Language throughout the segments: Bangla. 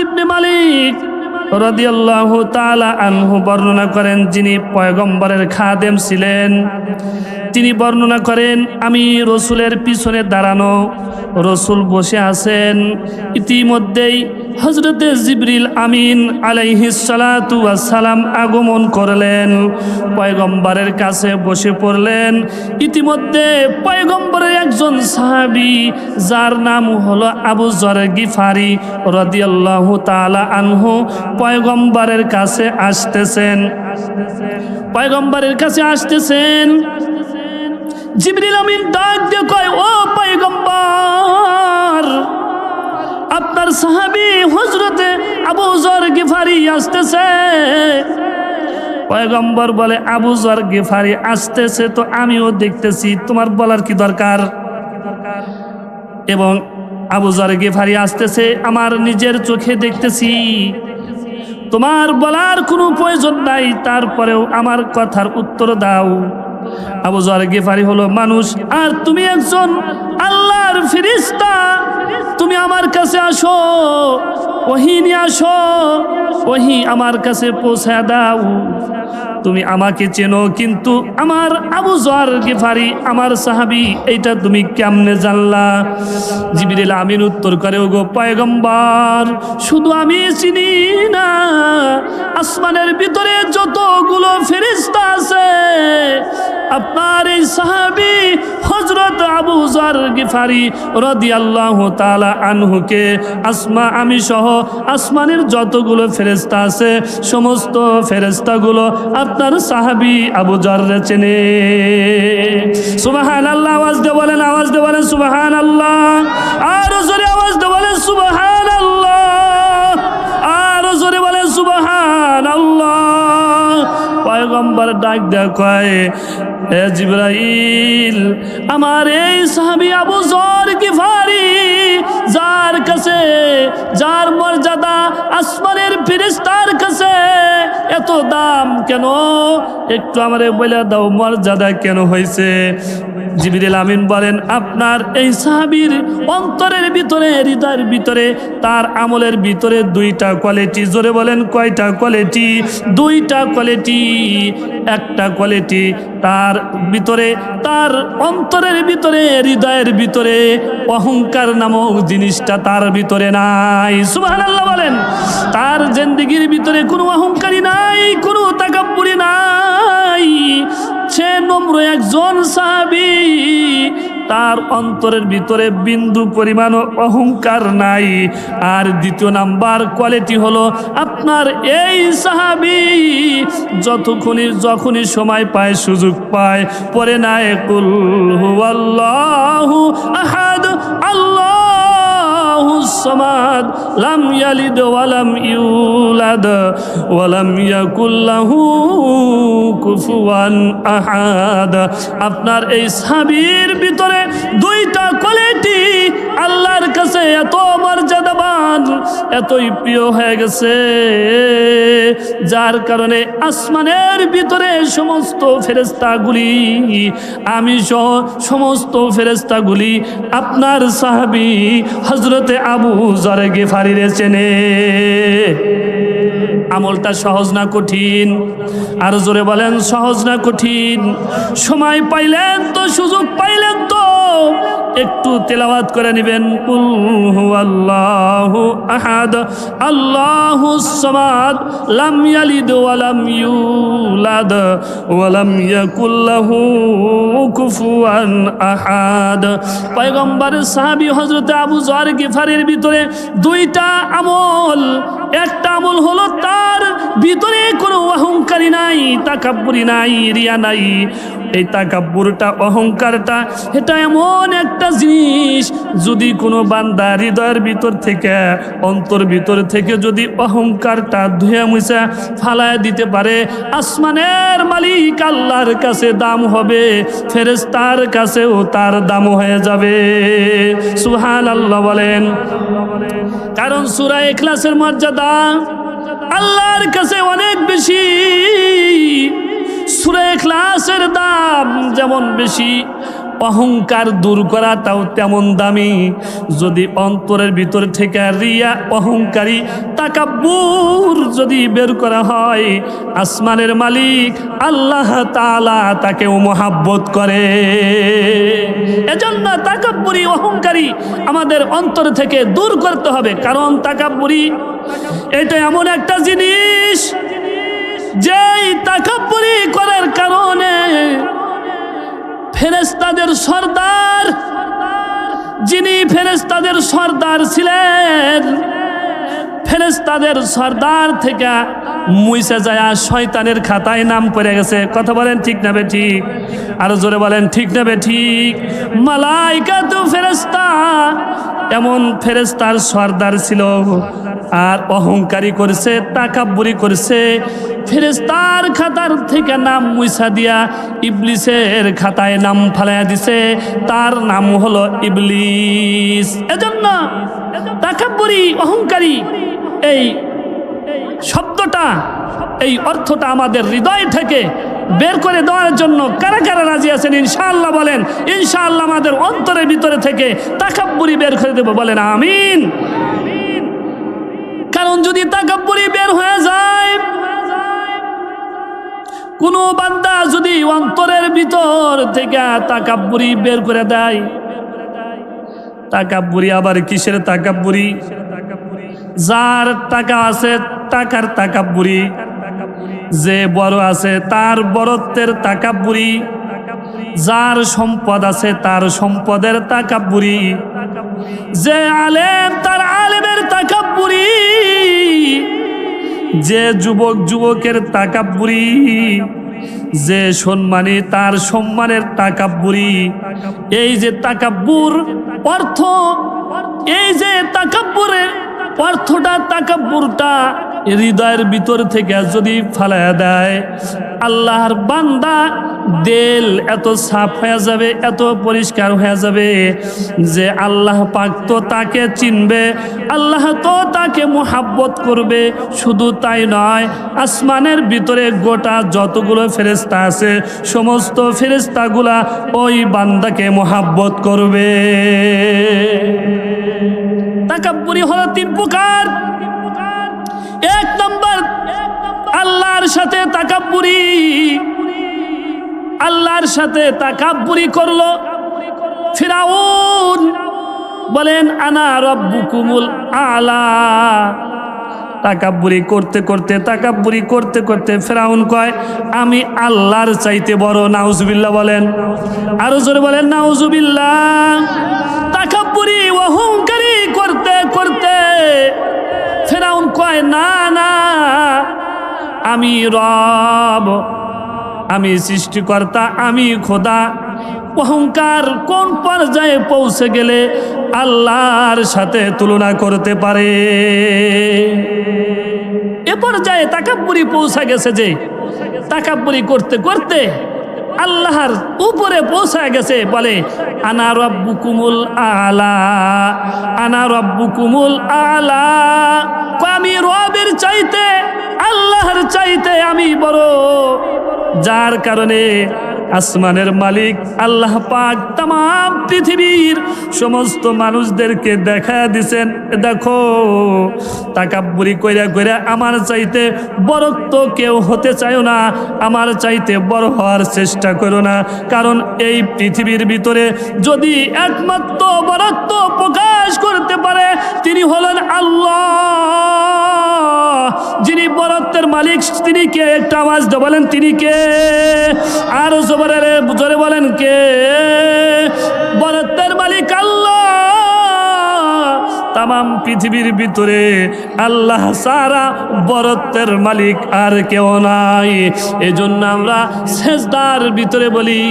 ইবনে মালিক রাদিয়াল্লাহু তাআলা আনহু বর্ণনা করেন, যিনি পয়গম্বরের খাদেম ছিলেন, তিনি বর্ণনা করেন, আমি রসুলের পিছনে দাঁড়ানো, রসুল বসে আছেন, ইতিমধ্যেই হযরতে জিবরিল আমিন আলাইহিস সালাতু ওয়াস সালাম আগমন করলেন, পয়গম্বরের কাছে বসে পড়লেন। ইতিমধ্যে পয়গম্বরের একজন সাহাবী যার নাম হলো আবু যর গিফারি রাদিয়াল্লাহু তাআলা আনহু পয়গম্বরের কাছে আসতেছেন। পয়গম্বরের কাছে আসতেছেন, জিবরিল আমিন ডাক দিয়ে কয়, ও পয়গম্বর, আপনার সাহাবী হযরতে আবু যর গিফারি আসতেছে। পয়গম্বর বলে, আবু যর গিফারি আসতেছে তো আমিও দেখতেছি, তোমার বলার কি দরকার? এবং আবু যর গিফারি আসতেছে, আমার নিজের চোখে দেখতেছি, তোমার বলার কোনো প্রয়োজন নাই, তারপরেও আমার কথার উত্তর দাও। আবু যর গিফারি হলো মানুষ, আর তুমি একজন আল্লাহর ফেরেশতা, তুমি আমার কাছে আসো, ওহী নিয়ে আসো, ওহী আমার কাছে পৌঁছায় দাও। তুমি আমাকে চেনো, কিন্তু আমার আবু যর গিফারি আমার সাহাবী, এইটা তুমি কেমনে জানলা? জিবরিল আমিন উত্তর করে, ওগো পয়গম্বর, শুধু আমি চিনি না, আসমানের ভিতরে যতগুলো ফেরেশতা আছে, আপনার এই সাহাবী হযরত আবু যর গিফারি রাদিয়াল্লাহু তাআলা আনহুকে আমি সহ আসমানের যতগুলো ফেরেশতা আছে সমস্ত ফেরেশতাগুলো আপনার সাহাবী আবু যর চেনে। সুবহানাল্লাহ, আওয়াজ দিয়ে বলেন, আওয়াজ দিয়ে বলেন সুবহানাল্লাহ, আর জোরে আওয়াজ দিয়ে বলেন সুবহানাল্লাহ, আর জোরে বলেন সুবহানাল্লাহ। পয়গম্বর ডাক দেয়া কয়, হে জিবরাইল, আমার এই সাহাবী আবু যর গিফারি, যার কাছে, যার মর্যাদা আসমানের ফেরেশতার কাছে এত দাম কেন? একটু আমারে বলে দাও, মর্যাদা কেন হয়েছে? জিবরিল আমিন বলেন, আপনার এই সাহাবীর অন্তরের ভিতরে, হৃদয়ের ভিতরে, তার আমলের ভিতরে দুইটা কোয়ালিটি। জোরে বলেন, কয়টা কোয়ালিটি? দুইটা কোয়ালিটি। একটা কোয়ালিটি তার ভিতরে, তার অন্তরের ভিতরে, হৃদয়ের ভিতরে অহংকার নামক জিনিসটা তার ভিতরে নাই। সুবহানাল্লাহ বলেন। তার জিন্দেগির ভিতরে কোনো অহংকারী নাই, কোনো তাকাব্বুরি নাই, সে নম্র একজন সাহাবী, তার অন্তরের ভিতরে বিন্দু পরিমাণ অহংকার নাই। আর দ্বিতীয় নাম্বার কোয়ালিটি হলো, আপনার এই সাহাবী যখনই সময় পায়, সুযোগ পায়, পরে নাই কুল হুয়াল্লাহু আহাদ আল্লাহুস সামাদ লাম ইয়ালিদ ওয়া লাম ইউলাদ ওয়া লাম ইয়াকুল লাহু কুফুয়ান আহাদ। আপনার এই সাহাবীর ভিতরে দুইটা কোয়ালিটি আল্লাহর কাছে এত মর্যাদাবান, এতই প্রিয় হয়ে গেছে, যার কারণে আসমানের ভিতরে সমস্ত ফেরেশতাগুলি, আমি সহ সমস্ত ফেরেশতাগুলি আপনার সাহাবী হযরতে আবু যর গিফারিরে চেনে। আমলটা সহজ না কঠিন? আর জোরে বলেন, সহজ না কঠিন? সময় পাইলেন তো, সুযোগ পাইলেন তো, একটু তেলাওয়াত করে নেবেন, কুল হুয়াল্লাহু আহাদ আল্লাহুস সামাদ লাম ইয়ালিদ ওয়া লাম ইউলাদ ওয়া লাম ইয়াকুল লাহু কুফুয়ান আহাদ। পয়গম্বরের সাহাবী হযরত আবু যর গিফারির ভিতরে দুইটা আমল। একটা আমল হলো, তার ভিতরে কোনো অহংকারী নাই, তাকাব্বুরি নাই, রিয়া নাই। এই তাকাব্বুরটা, অহংকারটা, এটা এমন একটা জিনিস, যদি কোনো বান্দা হৃদয়ের ভিতর থেকে, অন্তর ভিতর থেকে যদি অহংকারটা ধুয়ে মুছে ফালায় দিতে পারে, আসমানের মালিক আল্লাহর কাছে দাম হবে, ফেরেশতার কাছেও তার দাম হয়ে যাবে। সুবহানাল্লাহ বলেন। কারণ সূরা ইখলাসের মর্যাদা আল্লাহর কাছে অনেক বেশি। সূরা ইখলাসের দাম যেমন বেশি, অহংকার দূর করাটাও তেমন দামি। যদি অন্তরের ভিতর থেকে রিয়া, অহংকারী, তাকাব্বুর যদি বের করা হয়, আসমানের মালিক আল্লাহ তাআলা তাকেও মহাব্বত করে। এজন্য তাকাব্বুরি, অহংকারী আমাদের অন্তর থেকে দূর করতে হবে। কারণ তাকাব্বুরি এটা এমন একটা জিনিস যেই তাকাব্বুরি করার কারণে ফেরেশতাদের সর্দার, যিনি ফেরেশতাদের সর্দার ছিলেন, ফেরেশতাদের সর্দার থেকে মুইসা যায় শয়তানের খাতায় নাম পড়ে গেছে। কথা বলেন ঠিক না বে ঠিক? আরো জোরে বলেন ঠিক না বে ঠিক? মালাইকা তো ফেরেশতা, এমন ফেরেশতার সর্দার ছিল আর অহংকারী করেছে, তাকাব্বুরি করেছে, ফেরেশতার খাতার থেকে নাম মুইসা দিয়া ইবলিসের খাতায় নাম ফালাইয়া দিছে, তার নাম হলো ইবলিস। এজন্য তাকাব্বুরি, অহংকারী এই শব্দটা, এই অর্থটা আমাদের হৃদয় থেকে বের করে দেওয়ার জন্য কারা কারা রাজি আছেন ইনশাআল্লাহ? বলেন ইনশাআল্লাহ। আমাদের অন্তরের ভিতরে থেকে তাকাব্বুরি বের করে দেব, বলেন আমিন। কারণ যদি তাকাব্বুরি বের হয়ে যায়, কোন বান্দা যদি অন্তরের ভিতর থেকে তাকাব্বুরি বের করে দেয়, তাকাব্বুরি আবার কিসের তাকাব্বুরি? যার টাকা আছে টাকার তাকাব্বুরি, যে বড় আছে তার বড়ত্বের তাকাব্বুরি, যার সম্পদ আছে তার সম্পদের তাকাব্বুরি, যে আলেম তার আলেমের তাকাব্বুরি, যে যুবক যুবকের তাকাব্বুরি, যে সম্মানী তার সম্মানের তাকাব্বুরি। এই যে তাকাব্বুর অর্থ, এই যে তাকাব্বুরের অর্থটা, তাকাব্বুরটা হৃদয়ের ভিতর থেকে যদি ফালায়া দেয়, আল্লাহর বান্দা দিল এত সাফ হয়ে যাবে, এত পরিষ্কার হয়ে যাবে যে আল্লাহ পাক তো তাকে চিনবে, আল্লাহ তো তাকে মুহাব্বত করবে। শুধু তাই নয়, আসমানের ভিতরে গোটা যতগুলো ফেরেশতা আছে সমস্ত ফেরেশতাগুলা ওই বান্দাকে মুহাব্বত করবে। তাকাব্বুরি হলো তিন প্রকার। এক নম্বর, আল্লাহর সাথে তাকাব্বুরি। আল্লাহর সাথে তাকাব্বুরি করলো ফিরাউন, বলেন আনা রাব্বুকুমুল আলা। তাকাব্বুরি করতে করতে, তাকাব্বুরি করতে করতে ফিরাউন কয় আমি আল্লাহর চাইতে বড়। নাউজুবিল্লাহ বলেন, আরো জোরে বলেন নাউজুবিল্লাহ। তাকাব্বুরি, অহংকারী করতে করতে ফিরাউন কয় না না, আমি রব, আমি সৃষ্টিকর্তা, আমি খোদা। অহংকার কোন পর্যায়ে পৌঁছে গেলে আল্লাহর সাথে তুলনা করতে পারে? এ পর্যায়ে তাকাব্বুরি পৌঁছা গেছে যে তাকাব্বুরি করতে করতে আল্লাহর উপরে পৌঁছা গেছে। বলে আনা রাব্বুকুমুল আলা, আনা রাব্বুকুমুল আলা। আমি রবের চাইতে, আল্লাহর চাইতে আমি বড়। যার কারণে আসমানের মালিক আল্লাহ পাক तमाम পৃথিবীর সমস্ত মানুষদেরকে দেখা দিছেন, দেখো তাকাব্বুরি কইরা কইরা আমার চাইতে বড় তো কেউ হতে চাইও না, আমার চাইতে বড় হওয়ার চেষ্টা করো না। কারণ এই পৃথিবীর ভিতরে যদি একমাত্র বড়ত্ব প্রকাশ করতে পারে তিনি হলেন আল্লাহ, যিনি বড়ত্বের মালিক। তিনি কে? একটা আওয়াজ দিয়ে বলেন তিনি কে? আর জোরে বলেন কে? বড়ত্বের মালিক আল্লাহ। तमाम পৃথিবীর ভিতরে আল্লাহ ছাড়া বড়ত্বের মালিক আর কেউ নাই। এজন্য আমরা সিজদার ভিতরে বলি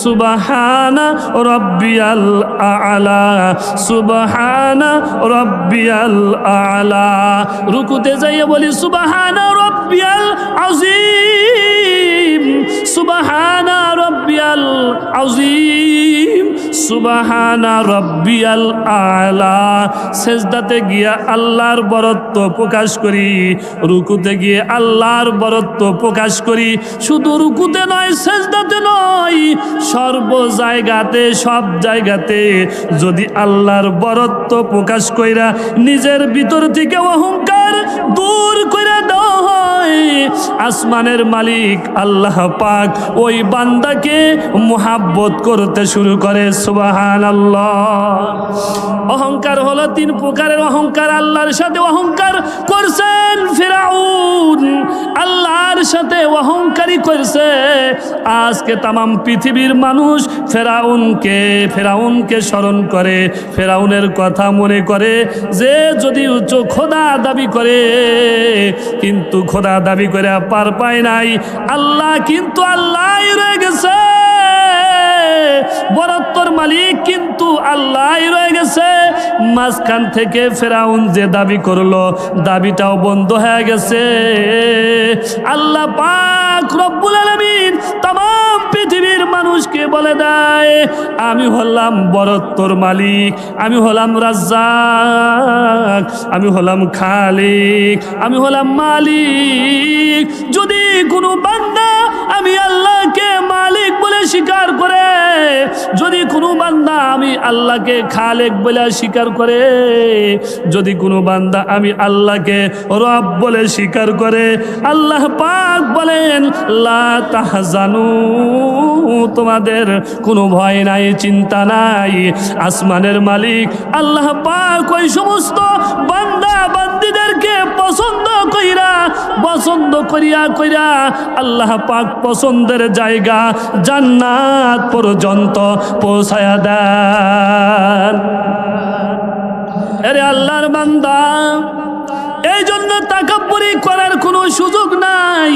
সুবহানা রাব্বিয়াল আ'লা, সুবহানা রাব্বিয়াল আ'লা। রুকুতে যাইয়ে বলি সুবহানা রাব্বিয়াল আযীম, সুবহানা রাব্বিয়াল আযীম, সুবহানা রাব্বিয়াল আলা, সেজদাতে গিয়া আল্লাহর বরত্ব প্রকাশ করি, রুকুতে গিয়ে আল্লাহর বরত্ব প্রকাশ করি। শুধু রুকুতে নয়, সেজদাতে নয়, সর্ব জায়গাতে, সব জায়গাতে যদি আল্লাহর বরত্ব প্রকাশ কইরা নিজের ভিতর থেকে অহংকার দূর কইরা দেওয়া হয়, আসমানের মালিক আল্লাহ পাক ওই বান্দাকে মুহাব্বত করতে শুরু করে। সুবহানাল্লাহ। অহংকার হলো তিন প্রকারের অহংকার। আল্লাহর সাথে অহংকার করছেন ফিরাউন, আল্লাহর সাথে অহংকারী করছে। আজকে তামাম পৃথিবীর মানুষ ফেরাউনকে স্মরণ করে, ফেরাউনের কথা মনে করে যে যদি উচ্চ খোদা দাবি করে, কিন্তু খোদা দাবি করে পার পায় নাই। আল্লাহ কিন্তু আল্লাহই রয়ে গেছে, বরত্বর মালিক কিন্তু আল্লাহই রয়ে গেছে। মাঝখান থেকে ফেরাউন যে দাবি করলো, দাবিটাও বন্ধ হয়ে গেছে। আল্লাহ পাক রব্বুল আলামিন তামাম পৃথিবীর মানুষকে বলে দেয়, আমি হলাম বরত্বর মালিক, আমি হলাম রাজ্জাক, আমি হলাম খালিক, আমি হলাম মালিক। যদি কোনো বান্দা আমি আল্লাহকে মালিক বলে স্বীকার করে, যদি কোনো বান্দা আমি আল্লাহকে খালেক বলে স্বীকার করে, যদি কোনো বান্দা আমি আল্লাহকে রব বলে স্বীকার করে, আল্লাহ পাক বলেন লা তাহজানু, তোমাদের কোনো ভয় নাই, চিন্তা নাই। আসমানের মালিক আল্লাহ পাক ওই সমস্ত বান্দা বান্দীদেরকে পছন্দ কইরা আল্লাহ পাক পছন্দের জায়গা জান্নাত পর্যন্ত পৌঁছায়া দেন। আরে আল্লাহর বান্দা, এই জন্য তাকাব্বুরি করার কোনো সুযোগ নাই,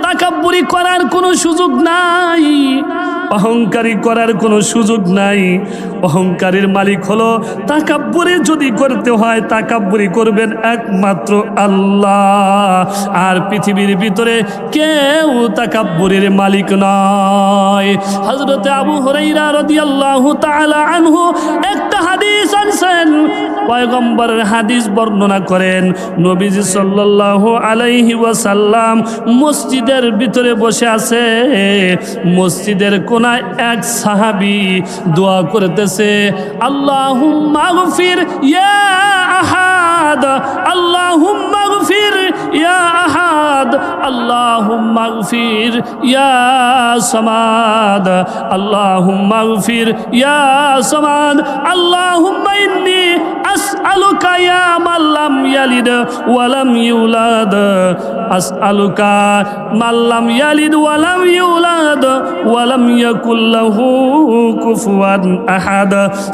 তাকাব্বুরি করার কোনো সুযোগ নাই, অহংকারী করার কোনো সুযোগ নাই। অহংকারীর মালিক হলো, তাকাব্বুরি যদি করতে হয় তাকাব্বুরি করবেন একমাত্র আল্লাহ, আর পৃথিবীর ভিতরে কেউ তাকাব্বুরির মালিক নয়। হযরতে আবু হুরায়রা রাদিয়াল্লাহু তাআলা আনহু একটা হাদিস আনছেন, পয়গম্বরের হাদিস বর্ণনা করেন। নবীজি সাল্লাল্লাহু আলাইহি ওয়াসাল্লাম মসজিদের ভিতরে বসে আছে, মসজিদের কোনায় এক সাহাবী দোয়া করতেছে, আল্লাহুম্মা গফির ইয়া আহাদ, আল্লাহুম্মা গফির ইয়া আহাদ, আল্লাহুম্মা গফির ইয়া সামাদ, আল্লাহুম্মা গফির ইয়া সামাদ, আল্লাহুম্মা ইন্নী আসআলুকা ইয়া মান লাম ইয়ালিদ ওয়া লাম ইউলাদ, আসআলুকা মান লাম ইয়ালিদ ওয়া লাম ইউলাদ ওয়া লাম ইয়াকুল লাহু কুফুয়ান আহাদ।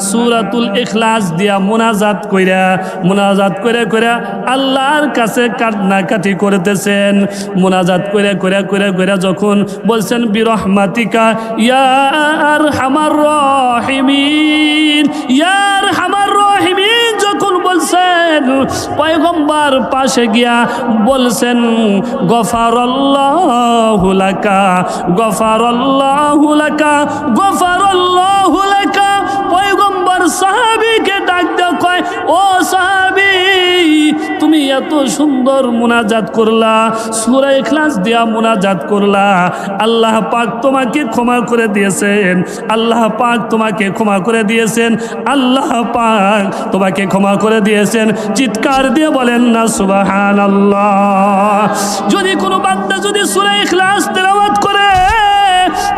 সূরাতুল ইখলাস দিয়া মুনাজাত কইরা আল্লাহর কাছে কান্নাকাটি করতেছেন। মুনাজাত কইরা যখন বলছেন বিরহমাতিকা ইয়া আরহামার রাহিমিন, ইয়া আরহামার রাহিমিন যখন বলছেন, পয়গম্বর পাশে গিয়া বলছেন গফারাল্লাহু লাকা, গফারাল্লাহু লাকা, গফারাল্লাহু লাকা। পয়গম্বর সাহাবীকে ডাক দেওয়া কয়, ও সাহাবী, তুমি এত সুন্দর মুনাজাত করলা, সূরা ইখলাস দিয়া মুনাজাত করলা, আল্লাহ পাক তোমাকে ক্ষমা করে দিয়েছেন, আল্লাহ পাক তোমাকে ক্ষমা করে দিয়েছেন, আল্লাহ পাক তোমাকে ক্ষমা করে দিয়েছেন। চিৎকার দিয়ে বলেন না সুবহানাল্লাহ। যদি কোনো বান্দা যদি সূরা ইখলাস তেলাওয়াত করে,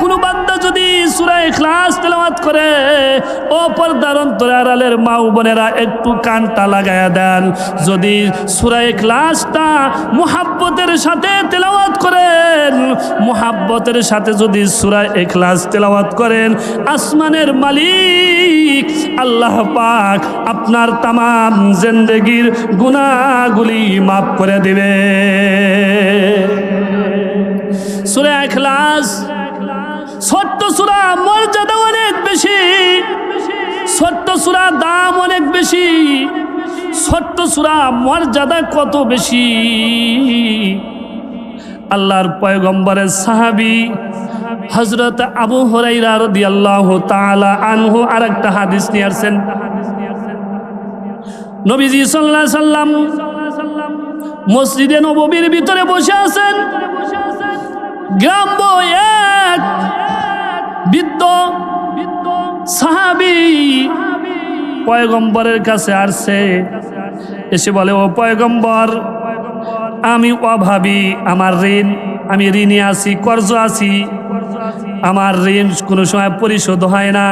কোনো বান্দা যদি সূরা ইখলাস তেলাওয়াত করে, ও পর্দার অন্তরালের মা ও বোনেরা একটু কানটা লাগায়া দেন। যদি সূরা ইখলাসটা মুহাব্বতের সাথে তেলাওয়াত করেন, মুহাব্বতের সাথে যদি সূরা ইখলাস তেলাওয়াত করেন, আসমানের মালিক আল্লাহ পাক আপনার তামাম জিন্দেগির গুনাহগুলি মাফ করে দিবে। সূরা ইখলাস ছোট্ট সূরা, মর্যাদা অনেক বেশি, ছোট্ট সূরা দাম অনেক বেশি, ছোট্ট সূরা মর্যাদা কত বেশি। আল্লাহর পয়গম্বরের সাহাবী হযরত আবু হুরায়রা রাদিয়াল্লাহু তাআলা আনহু আরেকটা হাদিস নিয়ে আসছেন। নবীজি সাল্লাল্লাহু আলাইহি সাল্লাম মসজিদে নববীর ভিতরে বসে আছেন। গ্রাম্য এক বৃদ্ধ সাহাবী পয়গম্বরের কাছে আসছে, এসে বলে, ও পয়গম্বর, আমি অভাবী, আমার ঋণ, আমি ঋণে আছি, কর্জ আছি, আমার ঋণ কোনো সময় পরিশোধ হয় না,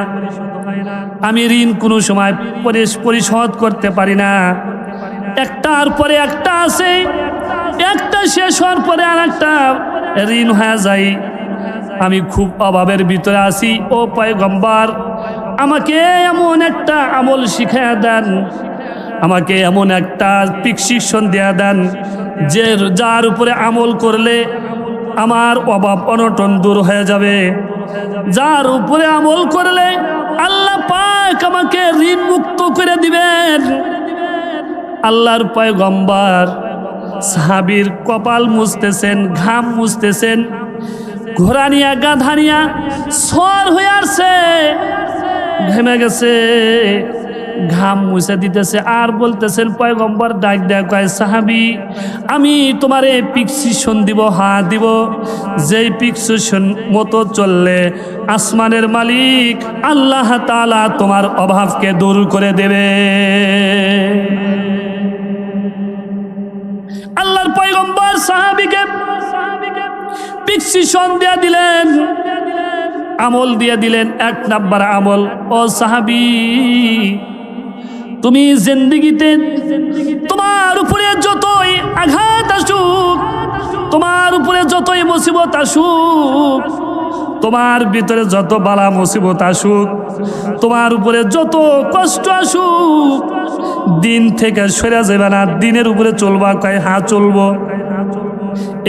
আমি ঋণ কোনো সময় পরিশোধ করতে পারি না, একটার পরে একটা আছে, একটা শেষ হওয়ার পরে আর একটা ঋণ হয়ে যায়, আমি খুব অভাবের ভিতরে আছি। ও পয়গম্বর, আমাকে এমন একটা আমল শিখাইয়া দেন, আমাকে এমন একটা প্রেসক্রিপশন দেয়া দেন যে যার উপরে আমল করলে আমার অভাব অনটন দূর হয়ে যাবে, যার উপরে আমল করলে আল্লাহ পাক আমাকে ঋণ মুক্ত করে দিবেন। আল্লাহর পয়গম্বর সাহাবীর কপাল মুছতেছেন, ঘাম মুছতেছেন, ঘোড়া নিয়া গাধা নিয়া সর হয়ে আসছে, ঘেমে গেছে, ঘাম মুছে দিতেছে, আর বলতেছেন, পয়গম্বর ডাক দেয়া কয়, সাহাবী, আমি তোমার এই প্রেসক্রিপশন দিব, হ্যাঁ দিব, যেই প্রেসক্রিপশন মতো চললে আসমানের মালিক আল্লাহ তাআলা তোমার অভাবকে দূর করে দেবে। আল্লাহর পয়গম্বর সাহাবীকে প্রেসক্রিপশন দিয়ে দিলেন, আমল দিয়ে দিলেন। এক নাম্বার আমল, ও সাহাবী, তুমি জিন্দেগিতে তোমার উপরে যতই আঘাত আসুক, তোমার উপরে যতই মুসিবত আসুক, তোমার ভিতরে যত বালা মুসিবত আসুক, তোমার উপরে যত কষ্ট আসুক, দিন থেকে সরে যাবে না, দিনের উপরে চলবা। কয়, হ্যাঁ চলবো।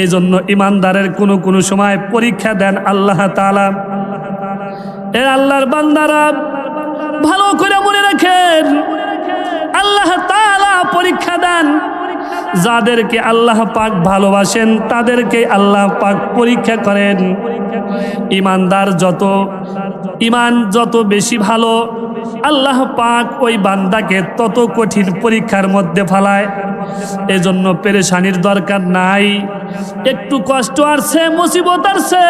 এই জন্য ইমানদারের কোনো সময় পরীক্ষা দেন আল্লাহ তাআলা। এ আল্লাহর বান্দারা, ভালো করে মনে রাখেন, আল্লাহ তাআলা পরীক্ষা দেন যাদেরকে আল্লাহ পাক ভালোবাসেন, তাদেরকে আল্লাহ পাক পরীক্ষা করেন। ইমানদার ইমান যত বেশি ভালো, আল্লাহ পাক ওই বান্দাকে তত কঠিন পরীক্ষার মধ্যে ফেলায়। এজন্য পেরেশানির দরকার নাই। একটু কষ্ট আসছে, মুসিবত আসছে,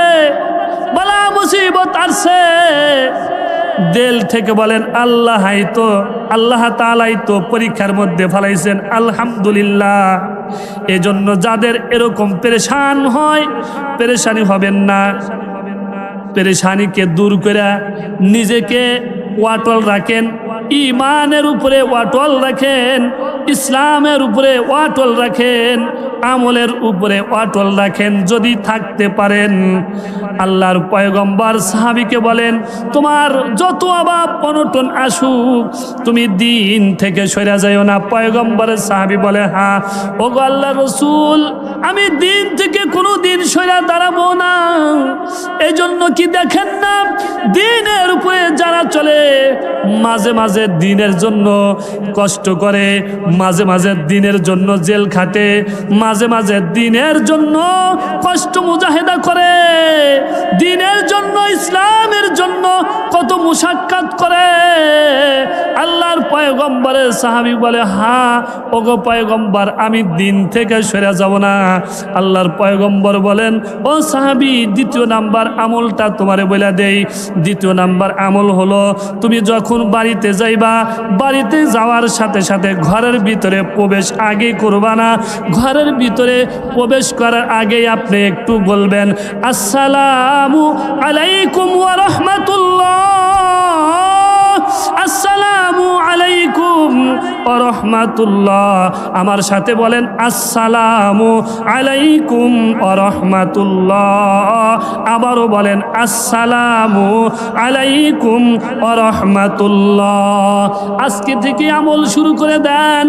বালা মুসিবত আসছে, দিল থেকে বলেন, আল্লাহ তাআলাই তো পরীক্ষার মধ্যে ফেলাইছেন, আলহামদুলিল্লাহ। এজন্য যাদের এরকম পেরেশান হয়, পেরেশানি হবেন না। পেরেশানিকে দূর করে নিজেকে ওয়াটল রাখেন, ইমানের উপরে ওয়াটল রাখেন, ইসলামের উপরে ওয়াটল রাখেন, আমলের উপরে ওয়াটল রাখেন। যদি থাকতে পারেন, আল্লাহর পয়গম্বর সাহাবীকে বলেন, তোমার যত অভাব অনটন আসুক, তুমি দিন থেকে সরে যাইও না। পয়গম্বরের সাহাবী বলে, হ্যাঁ ওগো আল্লাহর রাসূল, আমি দিন থেকে কোনো দিন সরে দাঁড়াবো না। এই জন্য কি দেখেন না, দিনের উপরে যারা চলে, মাঝে মাঝে দিনের জন্য কষ্ট করে, মাঝে মাঝে দিনের জন্য জেল খাটে, মাঝে মাঝে দিনের জন্য কষ্ট মুজাহিদা করে, দিনের জন্য, ইসলামের জন্য কত মুশাক্কাত করে। আল্লাহর পয়গম্বরের সাহাবী বলে, হ্যাঁ ওগো পয়গম্বর, আমি দিন থেকে সরে যাব না। আল্লাহর পয়গম্বর বলেন, ও সাহাবী, দ্বিতীয় নাম্বার আমলটা তোমারে বলে দেই। দ্বিতীয় নাম্বার আমল হলো, তুমি যখন বাড়িতে যাইবা, বাড়িতে যাওয়ার সাথে সাথে ঘরের ভিতরে প্রবেশ আগে করবা না। ঘরের ভিতরে প্রবেশ করার আগে আপনি একটু বলবেন, আসসালামু আলাইকুম ওয়া রাহমাতুল্লাহ, আসসালামু আলাইকুম ওয়া রাহমাতুল্লাহ। আমার সাথে বলেন, আসসালামু আলাইকুম ওয়া রাহমাতুল্লাহ। আবারও বলেন, আসসালামু আলাইকুম ওয়া রাহমাতুল্লাহ। আজকে থেকে আমল শুরু করে দেন।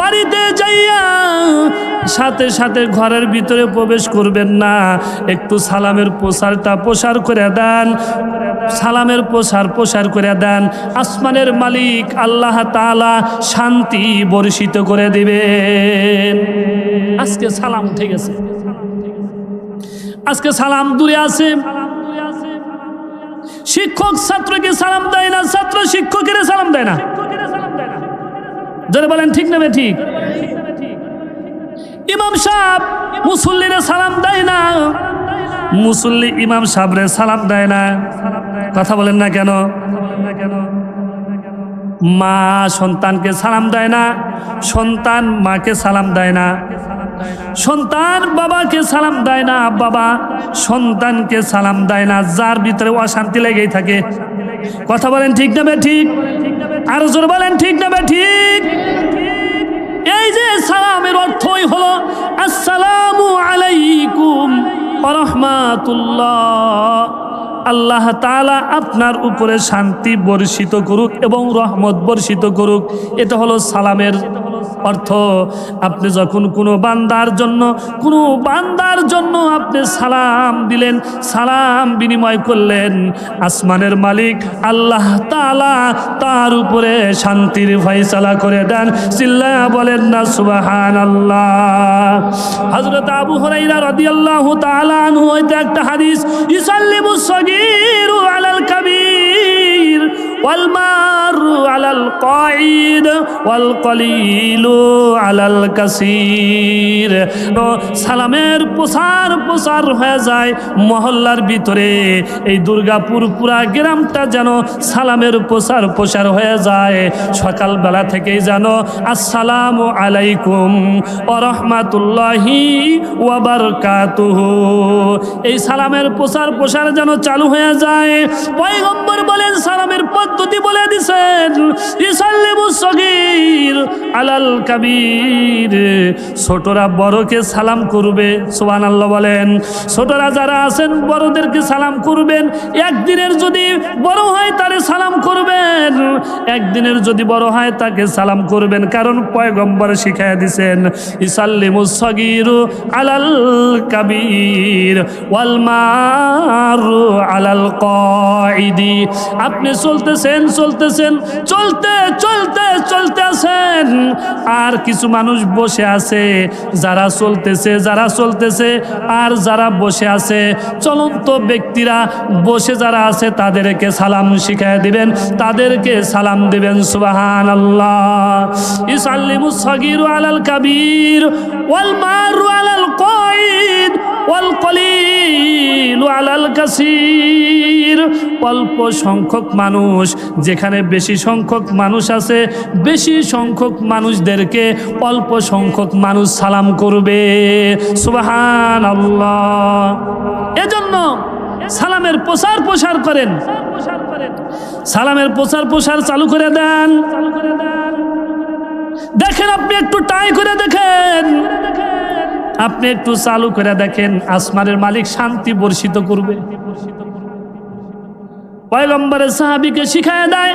বাড়িতে যাইয়া সাথে সাথে ঘরের ভিতরে প্রবেশ করবেন না, একটু সালামের প্রসার করে দেন, সালামের প্রসার করে দেন। আসমানের মালিক আল্লাহ তাআলা শান্তি বর্ষিত করে দিবেন। আজকে সালাম উঠে গেছে, আজকে সালাম দূরে আছে, শিক্ষক ছাত্রকে সালাম দেয় না, ছাত্র শিক্ষকের সালাম দেয় না। যারা বলেন ঠিক না ঠিক? ইমাম সাহেব মুসল্লিরে সালাম দেয় না, মুসল্লি ইমাম সাহেবরে সালাম দেয় না। কথা বলেন না কেন? মা সন্তানকে সালাম দেয় না, সন্তান মাকে সালাম দেয় না, সন্তান বাবাকে সালাম দেয় না, বাবা সন্তানকে সালাম দেয় না। যার ভিতরে অশান্তি লেগেই থাকে। কথা বলেন ঠিক না ঠিক? আরো জোরে বলেন ঠিক না ঠিক? এই যে সালামের অর্থই হলো আসসালামু আলাইকুম ওয়া রাহমাতুল্লাহ। আল্লাহ তাআলা আপনার উপরে শান্তি বর্ষিত করুক এবং রহমত বর্ষিত করুক। এটা হলো সালামের অর্থ। আপনি যখন কোনো বান্দার জন্য আপনি সালাম দিলেন, সালাম বিনিময় করলেন, আসমানের মালিক আল্লাহ তাআলা তার উপরে শান্তির ফয়সালা করে দেন। চিল্লায়া বলেন না সুবহানাল্লাহ। হযরত আবু হুরায়রা রাদিয়াল্লাহু তাআলা আনহু হইতে একটা হাদিস, ইসাল্লিমুস সাগীরু আলাল কাবীর ওয়াল মারু আলাল কাঈদ ওয়াল কলিলু আলাল কাসীর। সালামের প্রসার হয়ে যায় মহল্লার ভিতরে। এই দুর্গাপুর পুরা গ্রামটা যেন সালামের প্রসার হয়ে যায়। সকালবেলা থেকেই যেন আসসালামু আলাইকুম ওয়া রাহমাতুল্লাহি ওয়া বারাকাতুহু, এই সালামের প্রসার যেন চালু হয়ে যায়। পয়গম্বর বলেন সালামের পদ্ধতি বলে দিছেন, ইসাল্লিমুস সাগীর আলাল কাবীর। ছোটরা বড়কে সালাম করবে, সুবহানাল্লাহ বলেন। ছোটরা যারা আছেন বড়দেরকে সালাম করবেন। একদিনের যদি বড় হয় তারে সালাম করবেন, একদিনের যদি বড় হয় তাকে সালাম করবেন। কারণ পয়গম্বর শিখাইয়া দিছেন ইসাল্লিমুস সাগীরু আলাল কাবীর ওয়াল মারু আলাল কাঈদি। আপনি চলতে আছেন, আর কিছু মানুষ বসে আছে। যারা চলতেছে আর যারা বসে আছে, চলন্ত ব্যক্তিরা বসে যারা আছে তাদেরকে সালাম শিখায় দিবেন, তাদেরকে সালাম দিবেন। সুবহানাল্লাহ। ইসাল্লিমুস সাগীরু আলাল কাবীর ওয়াল মারু আলাল কাঈদ ওয়াল কলিলু আলাল কাসীর। অল্প সংখ্যক মানুষ, যেখানে বেশি সংখ্যক মানুষ আছে, বেশি সংখ্যক মানুষদেরকে অল্প সংখ্যক মানুষ সালাম করবে। সুবহানাল্লাহ। এজন্য সালামের প্রসার করেন, সালামের প্রসার চালু করে দেন। দেখেন, আপনি একটু ট্রাই করে দেখেন, আপনি একটু চালু করে দেখেন, আসমানের মালিক শান্তি বর্ষিত করবে। পয়গম্বরের সাহাবীকে শিখায় দেয়,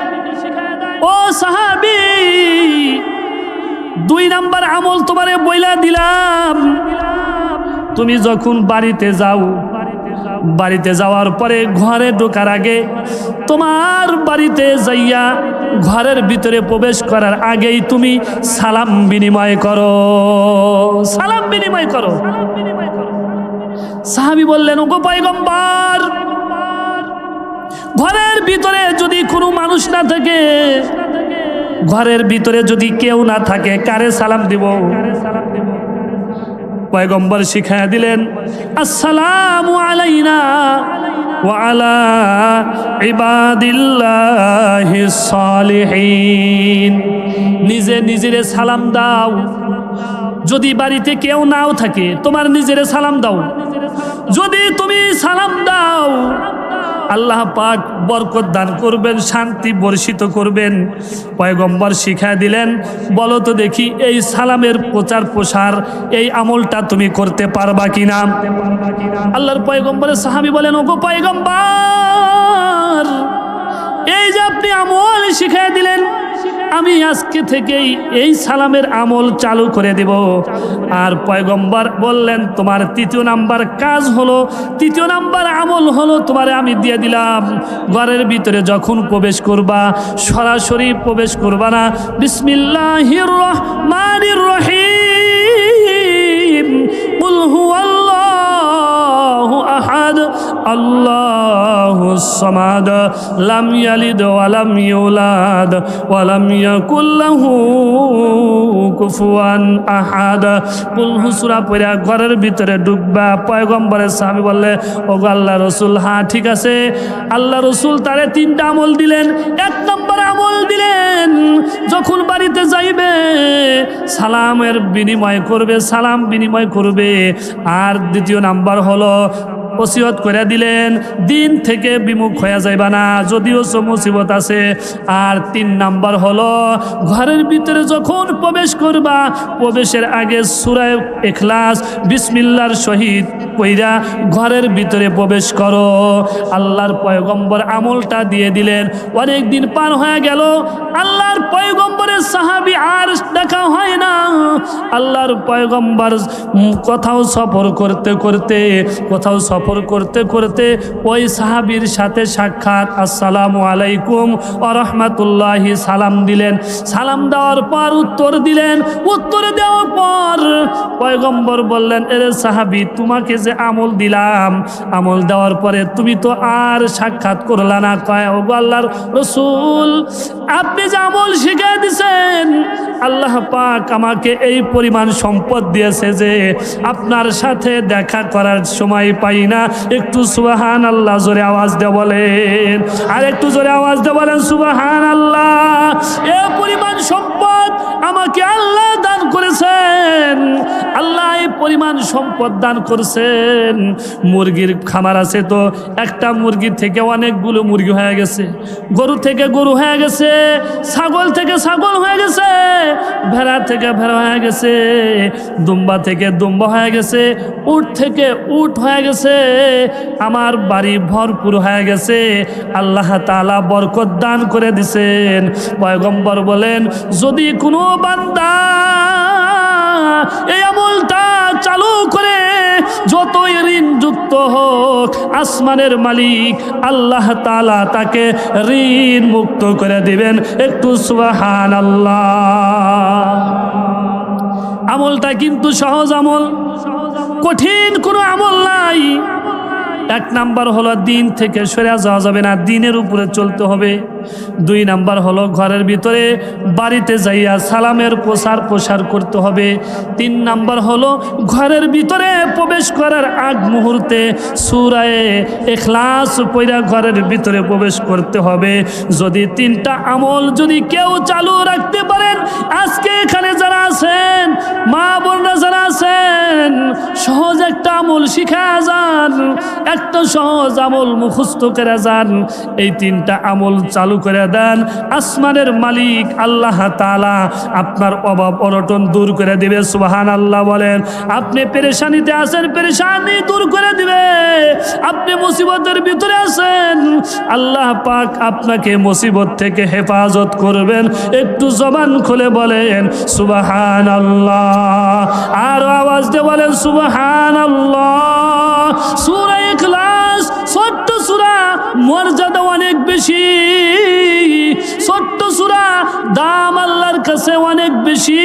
ও সাহাবী, 2 নাম্বার আমল তোমারে বইলা দিলাম। তুমি যখন বাড়িতে যাওয়ার পরে ঘরে ঢোকার আগে, তোমার বাড়িতে যাইয়া ঘরের ভিতরে প্রবেশ করার আগেই তুমি সালাম বিনিময় করো। সাহাবী বললেন, ওগো পয়গম্বর, ঘরের ভিতরে যদি কোনো মানুষ না থাকে, ঘরের ভিতরে যদি কেউ না থাকে, কারে সালাম দিব? পয়গম্বর শিখায়া দিলেন, আসসালামু আলাইনা ওয়া আলা ইবাদিল্লাহিস সালিহিন। নিজেরে সালাম দাও। যদি বাড়িতে কেউ নাও থাকে, তোমার নিজেরে সালাম দাও। যদি তুমি সালাম দাও, আল্লাহ পাক বরকত দান করবেন, শান্তি বর্ষিত করবেন। পয়গম্বর শিখায় দিলেন, বলো তো দেখি এই সালামের প্রসার এই আমলটা তুমি করতে পারবা কিনা? আল্লাহর পয়গম্বরের সাহাবী বলেন, ওগো পয়গম্বর, এই যে আপনি আমল শিখায় দিলেন, আমি আজকে থেকেই এই সালামের আমল চালু করে দেব। আর পয়গম্বর বললেন, তোমার 3 নাম্বার কাজ হলো, 3 নাম্বার আমল হলো, তোমারে আমি দিয়ে দিলাম, ঘরের ভিতরে যখন প্রবেশ করবা, সরাসরি প্রবেশ করবা না, বিসমিল্লাহির রহমানির রহিম, কুল হুয়াল্লাহু আহাদ, আল্লাহু আল্লাহুস সামাদ লাম ইয়ালিদ ওয়া লাম ইউলাদ ওয়া লাম ইয়াকুল লাহু কুফুয়ান আহাদ। কুল সূরা পড়া ঘরের ভিতরে ঢুকবা। পয়গম্বরের সাহাবী বললে, ওগো আল্লাহ রাসূল, হ্যাঁ ঠিক আছে। আল্লাহ রাসূল তারে 3টা আমল দিলেন। 1 নম্বর আমল দিলেন, যখন বাড়িতে যাইবে সালামের বিনিময় করবে, সালাম বিনিময় করবে। আর 2 নাম্বার হলো ওসিয়ত করে দিলেন, দিন থেকে বিমুখ হয়ে যাইবা না, যদিও মুসিবত আছে। আর 3 নাম্বার হলো, ঘরের ভিতরে যখন প্রবেশ করবা, প্রবেশের আগে সূরা ইখলাস বিসমিল্লাহর সহিত পইরা ঘরের ভিতরে প্রবেশ করো। আল্লাহর পয়গম্বর আমলটা দিয়ে দিলেন। অনেক দিন পার হয়ে গেল, আল্লাহর পয়গম্বরের সাহাবী আর দেখা হয় না। আল্লাহর পয়গম্বর কোথাও সফর করতে করতে ওই সাহাবীর সাথে সাক্ষাৎ। আসসালামু আলাইকুম ওয়া রাহমাতুল্লাহি সালাম দিলেন। সালাম দেওয়ার পর উত্তর দিলেন। উত্তর দেওয়ার পর পয়গম্বর বললেন, এরে সাহাবী, তোমাকে যে আমল দিলাম, আমল দেওয়ার পরে তুমি তো আর সাক্ষাৎ করলা না। কয়, ওগো আল্লাহর রাসূল, আপনি যে আমল শিখিয়ে দিয়েছেন, আল্লাহ পাক আমাকে এই পরিমাণ সম্পদ দিয়েছে যে আপনার সাথে দেখা করার সময় পাই না। একটু সুবহানাল্লাহ জোরে আওয়াজ দিয়ে বলেন, আর একটু জোরে আওয়াজ দিয়ে বলেন সুবহানাল্লাহ। এই পরিমাণ সম্পদ আমাকে আল্লাহ দান করেছেন। আল্লাহ এই পরিমাণ সম্পদ দান করেছেন। মুরগির খামার আছে, তো একটা মুরগি থেকে অনেকগুলো মুরগি হয়ে গেছে, গরু থেকে গরু হয়ে গেছে, ছাগল থেকে ছাগল হয়ে গেছে, ভেড়া থেকে ভেড়া হয়ে গেছে, দুম্বা থেকে দুম্বা হয়ে গেছে, উট থেকে উট হয়ে গেছে। আমার বাড়ি ভরপুর হয়ে গেছে। আল্লাহ তাআলা বরকত দান করে দিছেন। পয়গম্বর বলেন, যদি কোনো বান্দা এই আমলটা চালু করে যতই ঋণ যুক্ত হোক, আসমানের মালিক আল্লাহ তাআলা তাকে ঋণ মুক্ত করে দিবেন। একটু সুবহানাল্লাহ। আমলটা কিন্তু সহজ আমল, কঠিন কোনো আমল নাই। 1 নাম্বার হলো, দিন থেকে সরে যাওয়া যাবে না, দিনের উপরে চলতে হবে। 2 নাম্বার হলো, ঘরের ভিতরে বাড়িতে যাইয়া সালামের প্রসার করতে হবে। 3 নাম্বার হলো, ঘরের ভিতরে প্রবেশ করার আগ মুহূর্তে সূরা ইখলাস পড়া ঘরের ভিতরে প্রবেশ করতে হবে। যদি 3টা আমল যদি কেউ চালু রাখতে পারেন, আজকে এখানে যারা আছেন, মা বোনরা যারা আছেন, সহজ একটা আমল শিখা যান, একটা সহজ আমল মুখস্থ করে যান। এই 3টা আমল চালু করে দেন, আসমানের মালিক আল্লাহ তাআলা আপনার অভাব অনটন দূর করে দিবে। সুবহানাল্লাহ বলেন। আপনি পেরেশানিতে আছেন, পেরেশানি দূর করে দিবে। আপনি মুসিবতের ভিতরে আছেন, আল্লাহ পাক আপনাকে মুসিবত থেকে হেফাজত করবেন। একটু জবান খুলে বলেন সুবহানাল্লাহ, আর আওয়াজ দিয়ে বলেন সুবহানাল্লাহ। সূরা ইখলাস ছোট্ট সূরা, মর্যাদা অনেক বেশি। ছোট্ট সূরা, দাম আল্লাহর কাছে অনেক বেশি।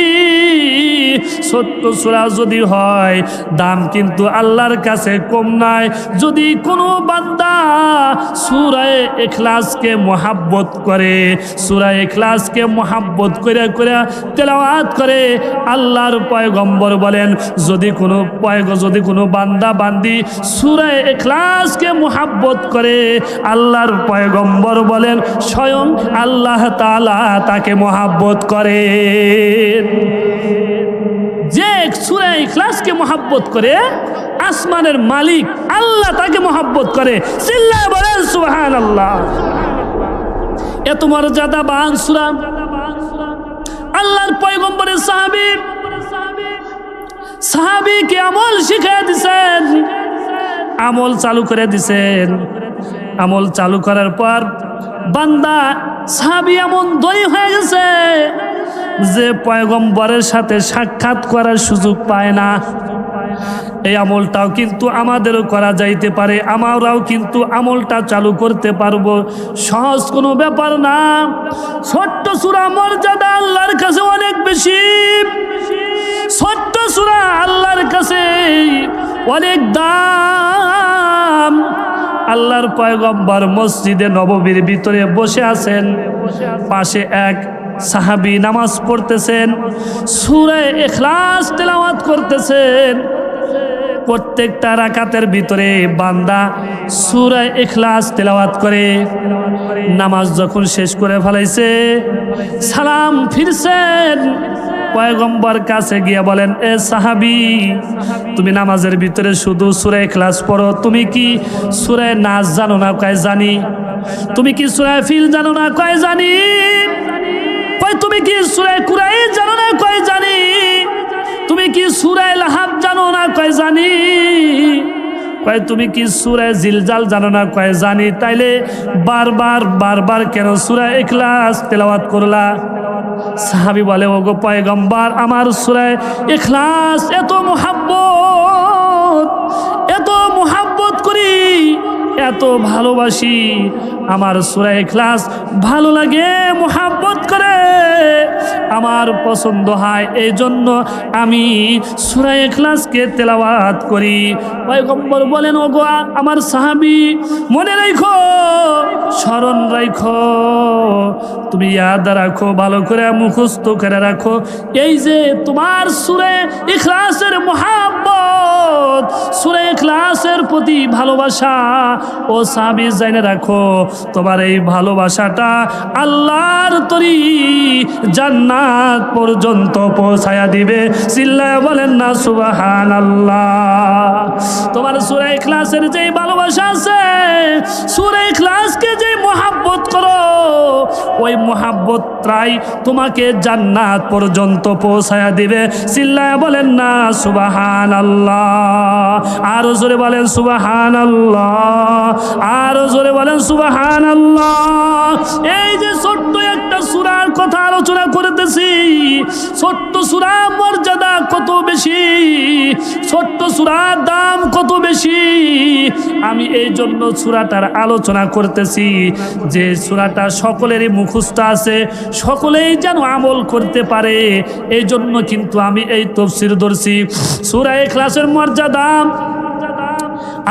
ছোট্ট সূরা যদি হয়, দাম কিন্তু আল্লাহর কাছে কম নাই। যদি কোনো বান্দা সূরা ইখলাসকে মুহাব্বত করে, সূরা ইখলাসকে মুহাব্বত করে তেলাওয়াত করে, আল্লাহর পয়গম্বর বলেন, যদি কোনো বান্দা বান্দি সূরা ইখলাসকে মুহাব্বত করে, আল্লাহর পয়গম্বর বলেন, স্বয়ং আল্লাহ তাআলা তাকে মুহাব্বত করে। যে সূরা ইখলাসকে মুহাব্বত করে, আসমানের মালিক আল্লাহ তাকে মুহাব্বত করে। চিল্লায় বলেন সুবহানাল্লাহ। এত মর্যাদাবান সূরা, আল্লাহর পয়গম্বরের সাহাবীকে আমল শিখিয়ে দিয়েছেন, আমল চালু করে দিয়েছেন। আমল চালু করার পর বান্দা সাহাবী এমন দই হয়ে গেছে যে পয়গম্বরের সাথে সাক্ষাৎ করার সুযোগ পায় না। এই আমলটাও কিন্তু আমাদেরও করা যাইতে পারে, আমরাও কিন্তু আমলটা চালু করতে পারবো। সহজ কোনো ব্যাপার না। ছোট্ট সূরা, মর্যাদা আল্লাহর কাছে অনেক বেশি। ছোট্ট সূরা আল্লাহর কাছে অনেক দাম। আল্লাহর পয়গম্বর মসজিদে নববীর ভিতরে বসে আছেন, পাশে এক সাহাবী নামাজ পড়তেছেন, সূরা ইখলাস তেলাওয়াত করতেছেন। প্রত্যেকটা রাকাতের ভিতরে বান্দা সূরা ইখলাস তেলাওয়াত করে। নামাজ যখন শেষ করে ফেলাইছে, সালাম ফিরছেন, পয়গম্বর কাছে গিয়ে বলেন, এ সাহাবী, তুমি নামাজের ভিতরে শুধু সূরা ইখলাস পড়ো, তুমি কি সূরা নাস জানো না? কয় জানি। তুমি কি সূরা ফিল জানো না? কয় জানি। কয় তুমি কি সূরা কুরাইশ জানো না? কয় জানি। তুমি কি সূরা লাহাব জানো না? কয় জানি। কয় তুমি কি সূরা জিলজাল জানো না? কয় জানি। তাইলে বারবার কেন সূরা ইখলাস তেলাওয়াত করলা? সাহাবী বলে, ওগো পয়গম্বর, আমার সূরা ইখলাস এত মুহাব্বত করি, এত ভালোবাসি, আমার সূরা ইখলাস ভালো লাগে, মুহাব্বত করে, আমার পছন্দ হয়, এই জন্য আমি সূরা ইখলাসকে তেলাওয়াত করি। পয়গম্বর বলেন, ওগো আমার সাহাবী, মনে রাখো, স্মরণ রাখো, তুমি ইয়াদ রাখো, ভালো করে মুখস্থ করে রাখো, এই যে তোমার সূরা ইখলাসের মুহাব্বত, সূরা ইখলাসের প্রতি ভালোবাসা, ও সাহাবী জেনে রাখো, তোমার এই ভালোবাসাটা আল্লাহর তরি জান্নাত পর্যন্ত পৌঁছায়া দিবে। চিল্লায়া বলেন না সুবহানাল্লাহ। তোমার সূরা ইখলাসের যে ভালোবাসা আছে, সূরা ইখলাসকে যে মুহাব্বত করো, ওই মুহাব্বতটাই তোমাকে জান্নাত পর্যন্ত পৌঁছায়া দিবে। চিল্লায়া বলেন না সুবহানাল্লাহ। আরো জোরে বলেন সুবহানাল্লাহ, আরো জোরে বলেন সুবহানাল্লাহ। এই যে ছোট্ট একটা সূরার কথা আলোচনা করতেছি, ছোট্ট সূরার মর্যাদা কত বেশি, ছোট্ট সূরার দাম কত বেশি, আমি এই জন্য সূরাটার আলোচনা করতেছি, যে সূরাটা সকলেরই মুখস্থ আছে, সকলেই যেন আমল করতে পারে, এই জন্য কিন্তু আমি এই তাফসীর ধরছি। সূরা ইখলাসের মর্যাদা,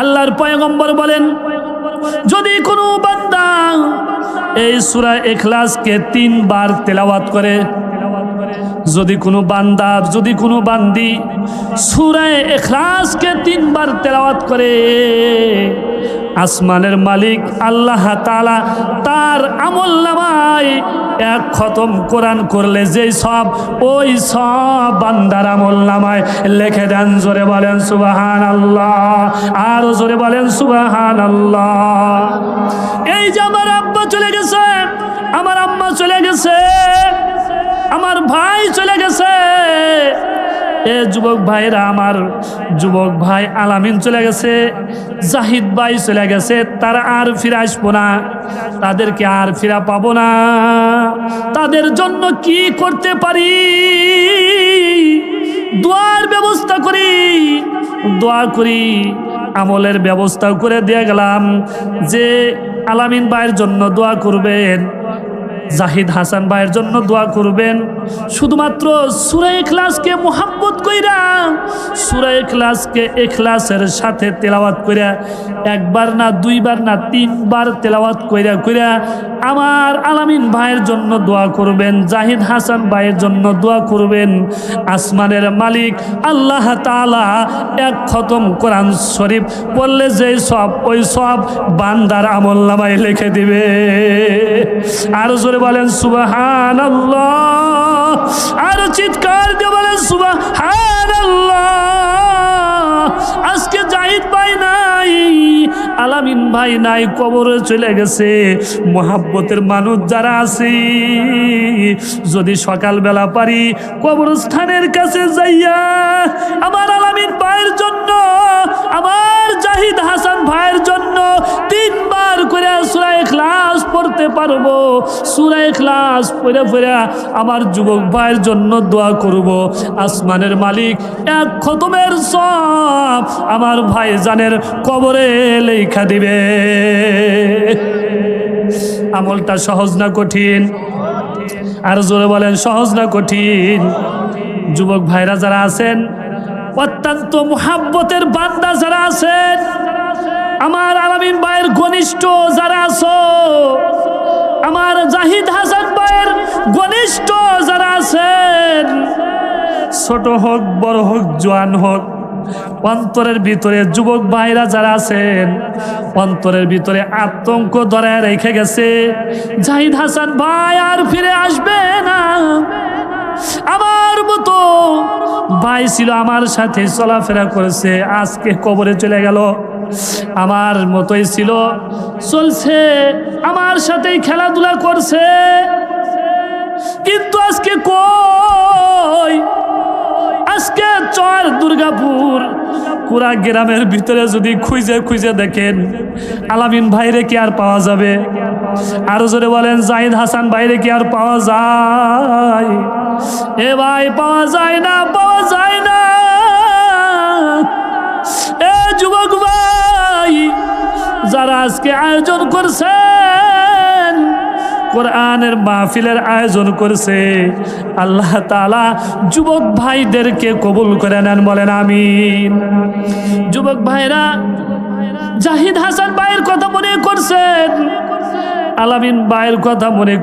আল্লাহর পয়গম্বর বলেন, যদি কোনো বান্দা এই সূরা ইখলাসকে 3 বার তেলাওয়াত করে, যদি কোনো বান্দা, যদি কোনো বান্দি সূরা ইখলাসকে 3 বার তেলাওয়াত করে, আসমানের মালিক আল্লাহ তাআলা তার আমলনামায় 1 খতম কোরআন করলে যেই সব, ওই সব বান্দার আমলনামায় লিখে দেন। জোরে বলেন সুবহানাল্লাহ, আরো জোরে বলেন সুবহানাল্লাহ। এই যে আমার আব্বা চলে গেছে, আমার আম্মা চলে গেছে, আমার ভাই চলে গেছে, এ যুবক ভাইরা, আমার যুবক ভাই আলামিন চলে গেছে, জাহিদ ভাই চলে গেছে, তারা আর ফিরে আসবো না, তাদেরকে আর ফিরা পাবো না। তাদের জন্য কি করতে পারি? দোয়ার ব্যবস্থা করি, দোয়া করি, আমলের ব্যবস্থা করে দিয়ে গেলাম যে আলামিন ভাইয়ের জন্য দোয়া করবেন, জাহিদ হাসান ভাইয়ের জন্য দোয়া করবেন। শুধুমাত্র সূরা ইখলাসকে মুহাব্বত কইরা, সূরা ইখলাসকে ইখলাসের সাথে তেলাওয়াত কইরা, 1 বার না 2 বার না 3 বার তেলাওয়াত কইরা আমার আলামিন ভাইয়ের জন্য দোয়া করবেন, জাহিদ হাসান ভাইয়ের জন্য দোয়া করবেন। আসমানের মালিক আল্লাহ তাআলা 1 খতম কোরআন শরীফ পড়লে যে সব, ওই সব বান্দার আমলনামায় লিখে দিবে। আর জোরে বলেন সুবহানাল্লাহ, আর চিৎকার দিয়ে বলেন সুবহানাল্লাহ। আজকে জাহিদ ভাই নাই, আলামিন ভাই নাই, কবরে চলে গেছে। মুহাব্বতের মানুষ যারা আছে, যদি সকালবেলা পারি কবরস্থানের কাছে যাইয়া আমার আলামিন ভাইয়ের জন্য, আমার জাহিদ হাসান ভাইয়ের জন্য 3 বার করে সূরা ইখলাস পড়তে পারবো, সূরা ইখলাস পড়ে আমার যুবক ভাইয়ের জন্য দোয়া করব, আসমানের মালিক 1 খতমের সব আমার ভাইজানের কবরে লেখা দিবে। আমলটা সহজ না কঠিন? আর জোরে বলেন সহজ না কঠিন? যুবক ভাইরা যারা আছেন, অত্যন্ত মুহাব্বতের বান্দা যারা আছেন, আমার আলামিন ভাইয়ের ঘনিষ্ঠ যারা আছো, আমার জাহিদ হাসান ভাইয়ের ঘনিষ্ঠ যারা আছেন, ছোট হোক বড় হোক জোয়ান হোক, অন্তরের ভিতরে যুবক ভাইরা যারা আছেন, অন্তরের ভিতরে আতঙ্ক ধরে রেখে গেছে জাহিদ হাসান ভাই আর ফিরে আসবে না। আমার মতো ভাই ছিল, আমার সাথে চলাফেরা করেছে, আজকে কবরে চলে গেল। আমার মতোই ছিল, চলছে, আমার সাথেই খেলাধুলা করছে, কিন্তু আজকে কই? আজকে চর দুর্গাপুর পুরা গ্রামের ভিতরে যদি খুঁজে খুঁজে দেখেন, আলামিন ভাইরে কি আর পাওয়া যাবে? আরো জোরে বলেন, জাহিদ হাসান ভাইরে কি আর পাওয়া যায়? এ ভাই পাওয়া যায় না, পাওয়া যায় না। এ যুবক ভাই, যারা আজকে আয়োজন করছেন, কোরআনের মাহফিলের আয়োজন করছে, আল্লাহ তাআলা যুবক ভাইদেরকে কবুল করে নেন, বলেন আমিন। যুবক ভাইরা জাহিদ হাসান ভাইয়ের কথা মনে করছেন, আলামিন ভাইয়ের কথা মনে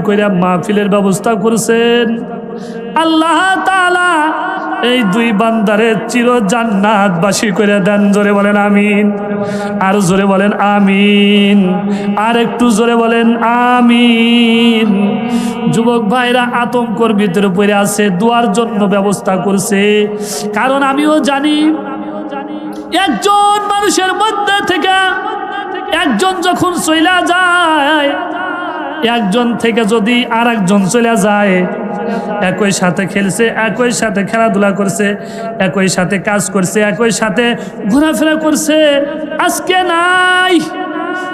কইরা মাহফিলের ব্যবস্থা করছেন। আল্লাহ তাআলা এই দুই বান্দারে চির জান্নাতবাসী করে দেন, জোরে বলেন আমিন। আর জোরে বলেন আমিন, আর একটু জোরে বলেন আমিন। যুবক ভাইরা আতঙ্কর ভিতরে পড়ে আছে, দোয়ার জন্য ব্যবস্থা করছে, কারণ আমিও জানি একজন মানুষের মধ্যে থেকে একজন যখন চলে যায়, একজন থেকে যদি আর একজন চলে যায়, একই সাথে খেলছে, একই সাথে খেলাধুলা করছে, একই সাথে কাজ করছে, একই সাথে ঘোরাফেরা করছে, আজকে নাই।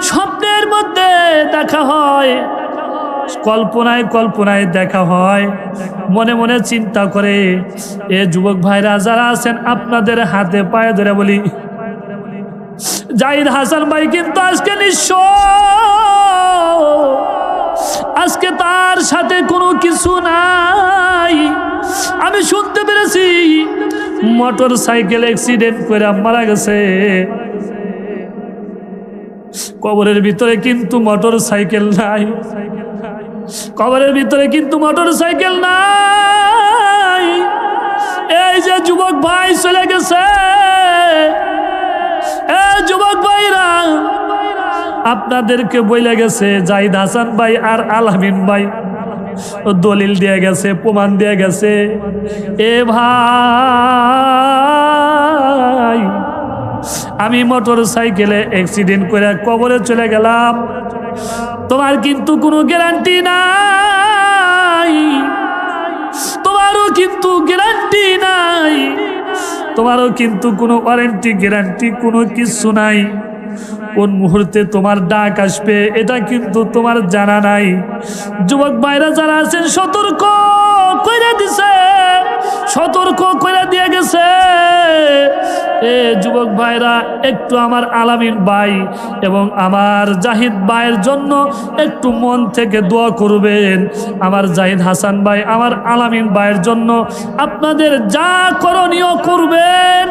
স্বপ্নের মধ্যে দেখা হয়, কল্পনায় কল্পনায় দেখা হয়, মনে মনে চিন্তা করে। এ যুবক ভাইরা যারা আছেন, আপনাদের হাতে পায়ে ধরে বলি, জাহিদ হাসান ভাই কিন্তু আজকে নিঃস্ব, আজকে তার সাথে কোনো কিছু নাই। আমি শুনতে পেরেছি মোটর সাইকেল অ্যাক্সিডেন্ট করে মারা গেছে। কবরের ভিতরে কিন্তু মোটর সাইকেল নাই, কবরের ভিতরে কিন্তু মোটর সাইকেল নাই। এই যে যুবক ভাই চলে গেছে, যুবক ভাইরা আপনাদেরকে বলে গেছে, জাহিদ হাসান ভাই আর আলামিন ভাই দলিল দিয়ে গেছে, প্রমাণ দিয়ে গেছে। এ ভাই, আমি মোটর সাইকেলে অ্যাক্সিডেন্ট করে কবরে চলে গেলাম, তোমার কিন্তু কোনো গ্যারান্টি নাই, তোমারও কিন্তু গ্যারান্টি নাই, তোমারও কিন্তু কোনো ওয়ারেন্টি গ্যারান্টি কোনো কিছু নাই। কোন মুহূর্তে তোমার ডাক আসবে এটা কিন্তু তোমার জানা নাই। যুবক ভাইরা যারা আছেন, সতর্ক কইরা দিছে, সতর্ক কইরা দিয়ে গেছে। এ যুবক ভাইরা, একটু আমার আলামিন ভাই এবং আমার জাহিদ ভাইয়ের জন্য একটু মন থেকে দোয়া করবেন। আমার জাহিদ হাসান ভাই, আমার আলামিন ভাইয়ের জন্য আপনাদের যা করণীয় করবেন।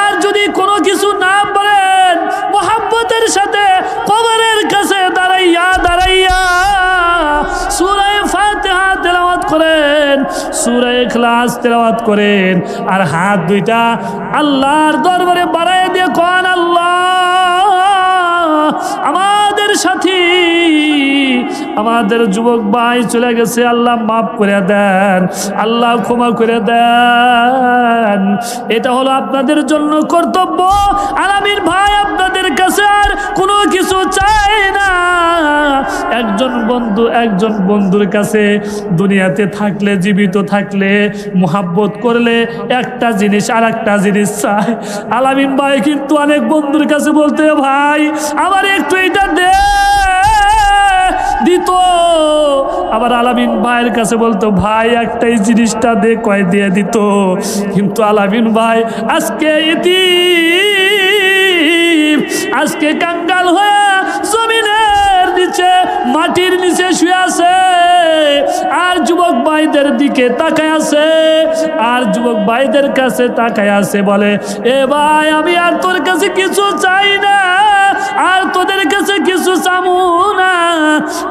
আর যদি কোনো কিছু না পারেন, মোহাব্বতের সাথে কবরের কাছে দাঁড়াইয়া সূরা ফাতিহা তেলাওয়াত করেন, সূরা ইখলাস তেলাওয়াত করেন, আর হাত দুইটা আল্লাহর দরবারে বাড়ায় দিয়ে কোন, আল্লাহ আমাদের সাথী, আমাদের যুবক ভাই চলে গেছে, আল্লাহ মাফ করে দেন, আল্লাহ ক্ষমা করে দেন। এটা হলো আপনাদের জন্য কর্তব্য। আলামিন ভাই আপনাদের কাছে আর কোনো কিছু চাই না। একজন বন্ধুর কাছে দুনিয়াতে থাকলে, জীবিত থাকলে, মোহাব্বত করলে একটা জিনিস আর একটা জিনিস চায়। আলামিন ভাই কিন্তু অনেক বন্ধুর কাছে বলতে, ভাই আমার একটু এটা দে, দিত। আবার আলামিন ভাইয়ের কাছে বলতো, ভাই একটাই জিনিসটা দে, কয় দিয়ে দিত। কিন্তু আলামিন ভাই আজকে আজকে কাঙ্গাল হয়ে জমিনের নিচে, মাটির নিচে শুয়ে আছে, আর যুবক ভাইদের দিকে তাকায় আছে, আর যুবক ভাইদের কাছে তাকায় আছে, বলে, এ ভাই আমি আর তোর কাছে কিছু চাই না। আর তোদের কাছে কিছু চামু না,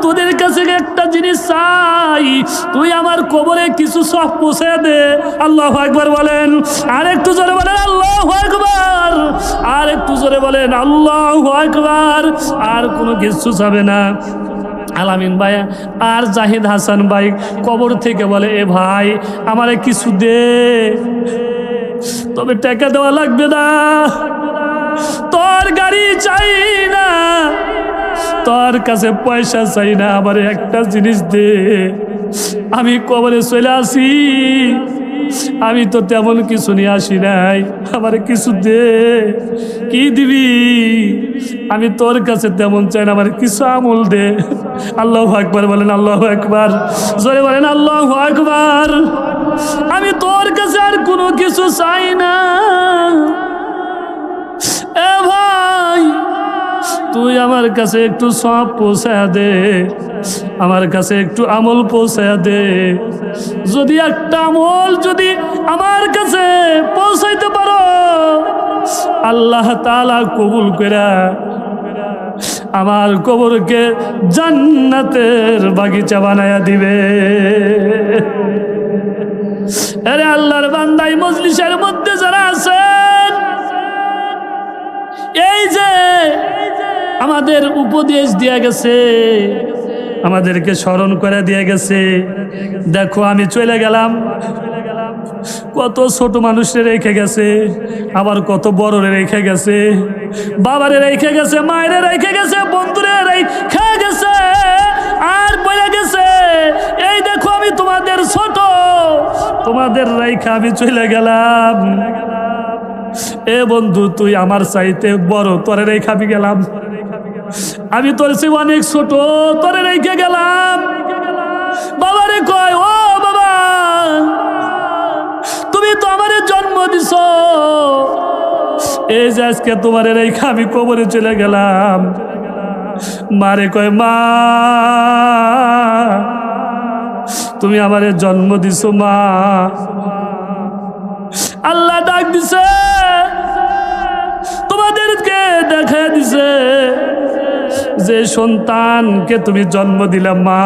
তোদের কাছে একটা জিনিস চাই, তুই আমার কবরে কিছু সব পৌঁছে দে। আল্লাহু আকবার বলেন, আর একটু জোরে বলেন আল্লাহু আকবার, আর একটু জোরে বলেন আল্লাহু আকবার। আর কোনো কিছু চাবে না। আলামিন ভাই আর জাহিদ হাসান ভাই কবর থেকে বলে, এ ভাই আমারে কিছু দে, তবে টাকা দেওয়া লাগবে না, তোর গাড়ি চাই না, তোর কাছে পয়সা চাই না, আমার একটা জিনিস দে, আমি কবরে চলে আসি, আমি তো তেমন কিছু নিয়ে আসি নাই, আমার কিছু দে। কি দিবি? আমি তোর কাছে তেমন চাই না, আমার কিছু আমল দে। আল্লাহু আকবার বলেন, আল্লাহু আকবার, জোরে বলেন আল্লাহু আকবার। আমি তোর কাছে আর কোনো কিছু চাই না। এ ভাই তুই আমার কাছে একটু সব পৌঁছায়া দে, আমার কাছে একটু আমল পৌঁছায়া দে। যদি একটা আমল যদি আমার কাছে পৌঁছাইতে পারো, আল্লাহ তাআলা কবুল কইরা আমার কবরকে জান্নাতের বাগিচা বানায়া দিবে। আরে আল্লাহর বান্দা, এই মজলিসের মধ্যে যারা আছেন, এই যে আমাদের উপদেশ দিয়া গেছে, আমাদেরকে স্মরণ করে দিয়ে গেছে, দেখো আমি চলে গেলাম, কত ছোট মানুষের রেখে গেছে, আবার কত বড়রে রেখে গেছে, বাবারে রেখে গেছে, মায়ের রেখে গেছে, বন্ধুরে রেখে গেছে, আর বলে গেছে এই দেখো আমি তোমাদের ছোট, তোমাদের রেখে আমি চলে গেলাম। এ বন্ধু তুই আমার চাইতে বড়, তোরে রেখে আমি গেলাম, আমি তোর চেয়ে অনেক ছোট, তোরে রেখে গেলাম। বাবারে কয়, ও বাবা তুমি তো আমারে জন্ম দিছ, এই যে আজকে তোমারে রেখে আমি কবরে চলে গেলাম। মারে কয়, মা তুমি আমারে জন্ম দিছ মা। আল্লাহ ডাক দিছে, তোমাদেরকে দেখা দিছে যে সন্তানকে তুমি জন্ম দিলাম মা,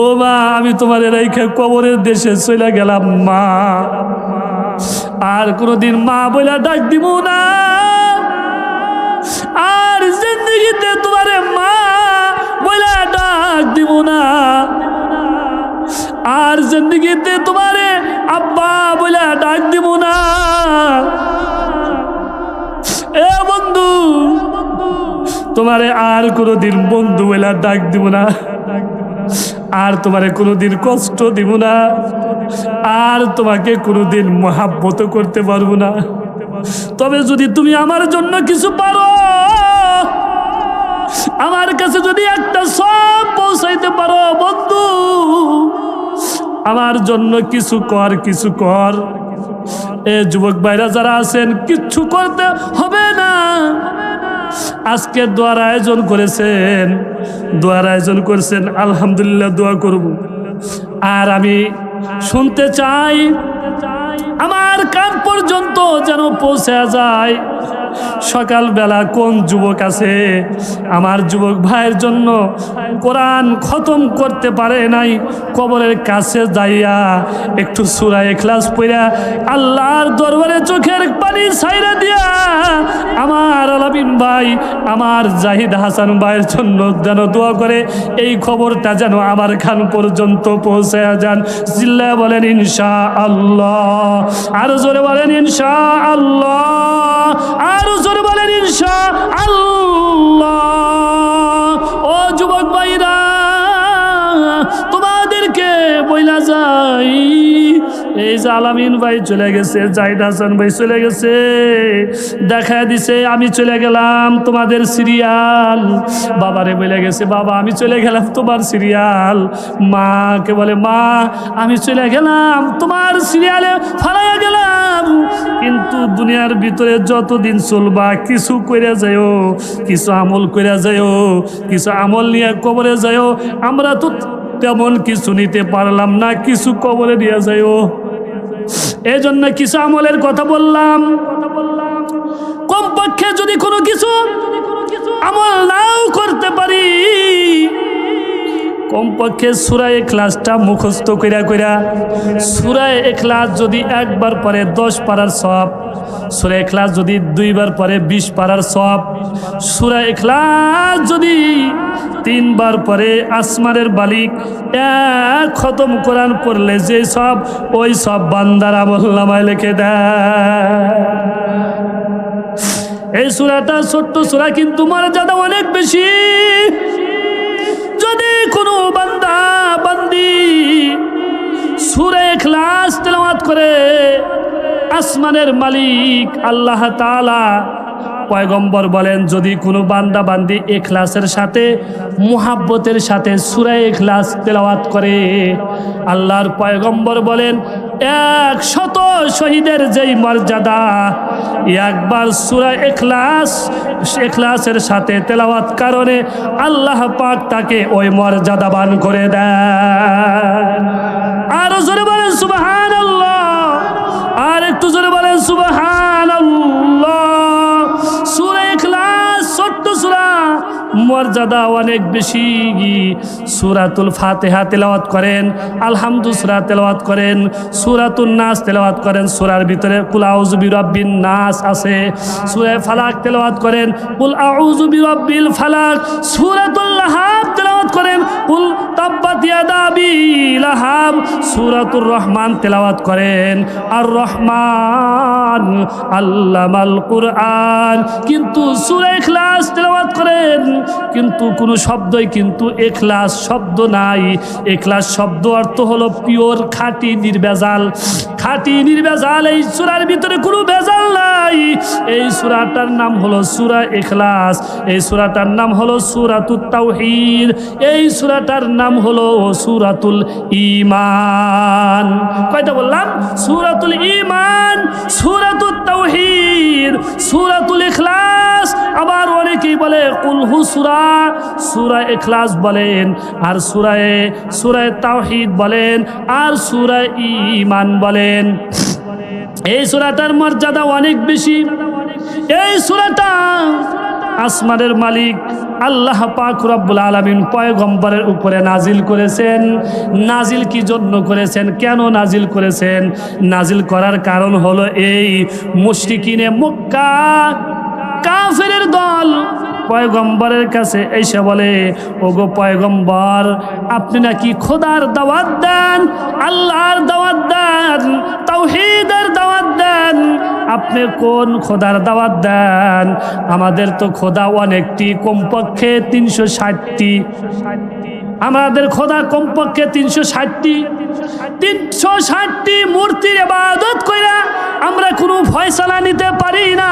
ও মা আমি তোমার রেখে কবরের দেশে চলে গেলাম মা, আর কোনোদিন মা বলে ডাক দিব না, আর জিন্দগিতে তোমারে মা বলে ডাক দিব না, আর জিন্দগিতে তোমারে আব্বা বলে ডাক দিব না। এ বন্ধু তোমারে আর কোনোদিন বন্ধু বলে ডাক দিব না, আর তোমারে কোনোদিন কষ্ট দিব না, আর তোমাকে কোনোদিন মহাব্বত করতে পারবো না। তবে যদি তুমি আমার জন্য কিছু পারো, আমার কাছে যদি একটা সব পৌঁছাইতে পারো বন্ধু, আমার জন্য কিছু কর, কিছু কর। এ যুবক ভাইরা যারা আছেন, কিচ্ছু করতে হবে না। আজকে দোয়ার আয়োজন করেছেন, দোয়ার আয়োজন করেছেন, আলহামদুলিল্লাহ দোয়া করব। আর আমি শুনতে চাই, আমার কান পর্যন্ত যেন পৌঁছে যায়, সকালবেলা কোন যুবক আছে আমার যুবক ভাইয়ের জন্য কোরআন খতম করতে পারে নাই, কবরের কাছে যাইয়া একটু সূরা ইখলাস পড়া আল্লাহর দরবারে চোখের পানি ছাইরা দিয়া আমার আলামিন ভাই, আমার জাহিদ হাসান ভাইয়ের জন্য যেন দোয়া করে, এই খবরটা যেন আমার কান পর্যন্ত পৌঁছে যান। জিল্লা বলেন ইনশাআল্লাহ, আরো জোরে বলেন ইনশাআল্লাহ, আরো জোরে বলেন ইনশাআল্লাহ। ও যুবক ভাইরা, তোমাদেরকে বইলা যাই, এই যে আলামিন ভাই চলে গেছে, জাহিদ হাসান ভাই চলে গেছে, দেখা দিছে আমি চলে গেলাম তোমাদের সিরিয়াল। বাবারে বলে গেছে, বাবা আমি চলে গেলাম তোমার সিরিয়াল। মাকে বলে, মা আমি চলে গেলাম তোমার সিরিয়ালে, ফালাইয়া গেলাম, কিন্তু দুনিয়ার ভিতরে যতদিন চলবা কিছু করে যাইও, কিছু আমল করে যাইও, কিছু আমল নিয়ে কবরে যাইও। আমরা তো তেমন কিছু নিতে পারলাম না, কিছু কবরে নিয়ে যাইও। এই জন্য কিছু আমলের কথা বললাম, কমপক্ষে যদি কোনো কিছু আমল নাও করতে পারি, কমপক্ষে সূরা ইখলাসটা মুখস্থ কইরা সূরা ইখলাস যদি একবার পরে 10 পারার সওয়াব, সূরা ইখলাস যদি 2 বার পরে 20 পারার সওয়াব, সূরা ইখলাস যদি 3 বার পরে আসমানের মালিক এক খতম কোরআন পড়লে যে সব, ওই সব বান্দার আমলনামায় লিখে দেয়। এই সূরাটা ছোট্ট সূরা, কিন্তু মর্যাদা অনেক বেশি। যদি কোনো বান্দা বান্দি সূরা ইখলাস তেলাওয়াত করে, আসমানের মালিক আল্লাহ তাআলা, পয়গম্বর বলেন, যদি কোনো বান্দা বান্দি ইখলাসের সাথে মুহাব্বতের সাথে সূরা ইখলাস তেলাওয়াত করে, আল্লাহর পয়গম্বর বলেন 100 শহীদের যেই মর্যাদা, একবার সূরা ইখলাসের সাথে তেলাওয়াত কারণে আল্লাহ পাক তাকে ওই মর্যাদাবান করে দেন। আর জোরে বলেন সুবহানাল্লাহ, আর একটু জোরে বলেন সুবহানাল্লাহ। সূরা ইখলাস ছোট্ট সূরা, মর্যাদা অনেক বেশি। সূরাতুল ফাতিহা তেলাওয়াত করেন, আলহামদু সূরা তেলাওয়াত করেন, সূরাতুন নাস তেলাওয়াত করেন, সূরার ভিতরে কুল আউযু বিরাব্বিন নাস আছে, সূরা ফালাক তেলাওয়াত করেন, কুল আউযু বিরাব্বিল ফালাক, সূরাতুল লাহাব তেলাওয়াত করেন, কুল তাব্বাত ইয়াদা আবি লাহাব, সূরাতুর রহমান তেলাওয়াত করেন, আর রহমান আল্লামাল কুরআন। কিন্তু সূরা ইখলাস তেলাওয়াত করেন, কিন্তু কোনো শব্দই কিন্তু ইখলাস শব্দ নাই। ইখলাস শব্দ অর্থ হলো পিওর, খাঁটি, নির্ভেজাল। খাঁটি নির্ভেজাল, এই সূরার ভিতরে কোনো ভেজাল নাই। এই সূরাটার নাম হলো সূরা ইখলাস। এই সূরাটার নাম হলো সূরাতুত তাওহীদ। এই সূরাটার নাম হলো সূরাতুল ঈমান। কয়টা বললাম? সূরাতুল ঈমান, সূরাতুত তাওহীদ, সূরাতুল ইখলাস। আবার অনেকেই বলে কুলহু সূরা, সূরা ইখলাস বলেন, আর সূরা তাওহীদ বলেন, আর সূরা ঈমান বলেন। এই সূরাটার মর্যাদা অনেক বেশি। এই সূরাটা আসমানের মালিক আল্লাহ পাক রব্বুল আলামিন পয়গম্বরের উপরে নাজিল করেছেন। নাজিল কি জন্য করেছেন? কেন নাজিল করেছেন? নাজিল করার কারণ হলো এই, মুশরিকিনে মক্কা কাফেরের দল পয়গম্বরের কাছে এসে বলে, ওগো পয়গম্বর, আপনি নাকি খোদার দাওয়াত দেন, আল্লাহর দাওয়াত দেন, তাওহীদের দাওয়াত দেন, আপনি কোন খোদার দাওয়াত দেন? আমাদের তো খোদা অনেকটি, কমপক্ষে 360টি। আমাদের খোদা কমপক্ষে 360টি মূর্তির ইবাদত কইরা আমরা কোনো ফয়সালা নিতে পারি না,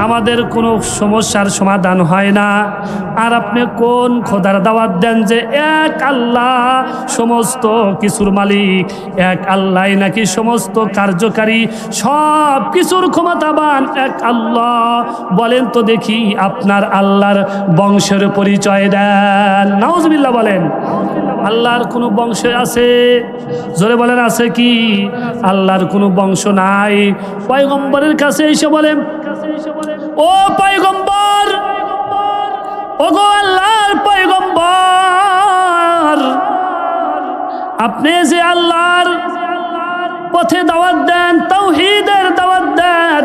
আমাদের কোনো সমস্যার সমাধান হয় না। আর আপনি কোন খোদার দাওয়াত দেন যে এক আল্লাহ সমস্ত কিছুর মালিক, এক আল্লাহ নাকি সমস্ত কার্যকারী, সব কিছুর ক্ষমতাবান এক আল্লাহ? বলেন তো দেখি, আপনার আল্লাহর বংশের পরিচয় দেন। নাউজুবিল্লাহ বলেন। আল্লাহর কোনো বংশ আছে? জোরে বলেন, আছে কি? আল্লাহর কোনো বংশ নাই। পয়গম্বরের কাছে এসে বলেন, ও পয়গম্বর, ওগো আল্লাহর পয়গম্বর, আপনি যে আল্লাহর পথে দাওয়াত দেন, তাওহীদের দাওয়াত দেন,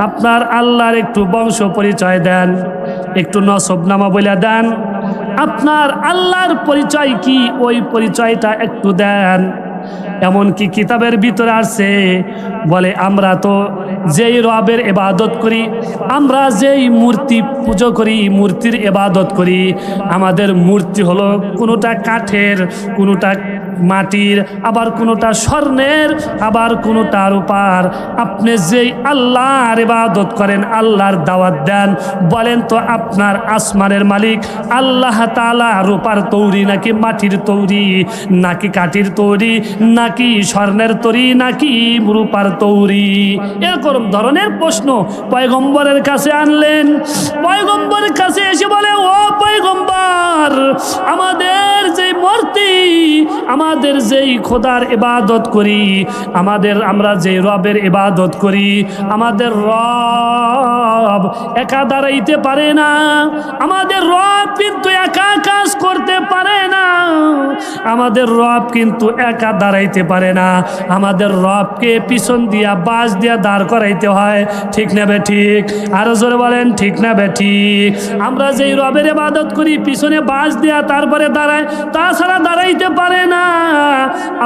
আপনার আল্লাহর একটু বংশ পরিচয় দেন, একটু নসবনামা বলে দেন। আপনার আল্লাহর পরিচয় কি, ওই পরিচয়টা একটু দেন। এমনকি কিতাবের ভিতরে আসছে, বলে আমরা তো যেই রবের ইবাদত করি, আমরা যেই মূর্তি পুজো করি, মূর্তির ইবাদত করি, আমাদের মূর্তি হলো কোনোটা কাঠের, কোনোটা মাটির, আবার কোনোটা স্বর্ণের, আবার কোনোটা রূপার। আপনি যেই আল্লাহর ইবাদত করেন, আল্লাহর দাওয়াত দেন, বলেন তো আপনার আসমানের মালিক আল্লাহ তাআলা রূপার তৈরি নাকি মাটির তৈরি, নাকি কাঠের তৈরি, নাকি নাকি স্বর্ণের তরি নাকি রূপার তৌরি, এরকম ধরনের প্রশ্ন পয়গম্বরের কাছে আনলেন। পয়গম্বরের কাছে এসে বলে, ও পয়গম্বর, আমাদের যে মূর্তি, আমাদের যেই খোদার ইবাদত করি, আমরা যে রবের ইবাদত করি, আমাদের রব একা দাঁড়াইতে পারে না, আমাদের রব কিন্তু একা কাজ করতে পারে না, আমাদের রব কিন্তু একা দাঁড়াইতে পারে না, আমাদের রবকে পিছন দিয়া বাঁশ দিয়া দাঁড় করাইতে হয়, ঠিক না বে ঠিক? আরো জোরে বলেন, ঠিক না বে ঠিক? আমরা যেই রবের ইবাদত করি পিছনে বাঁশ দিয়া তারপরে দাঁড়ায়, তাছাড়া দাঁড়াইতে পারে না।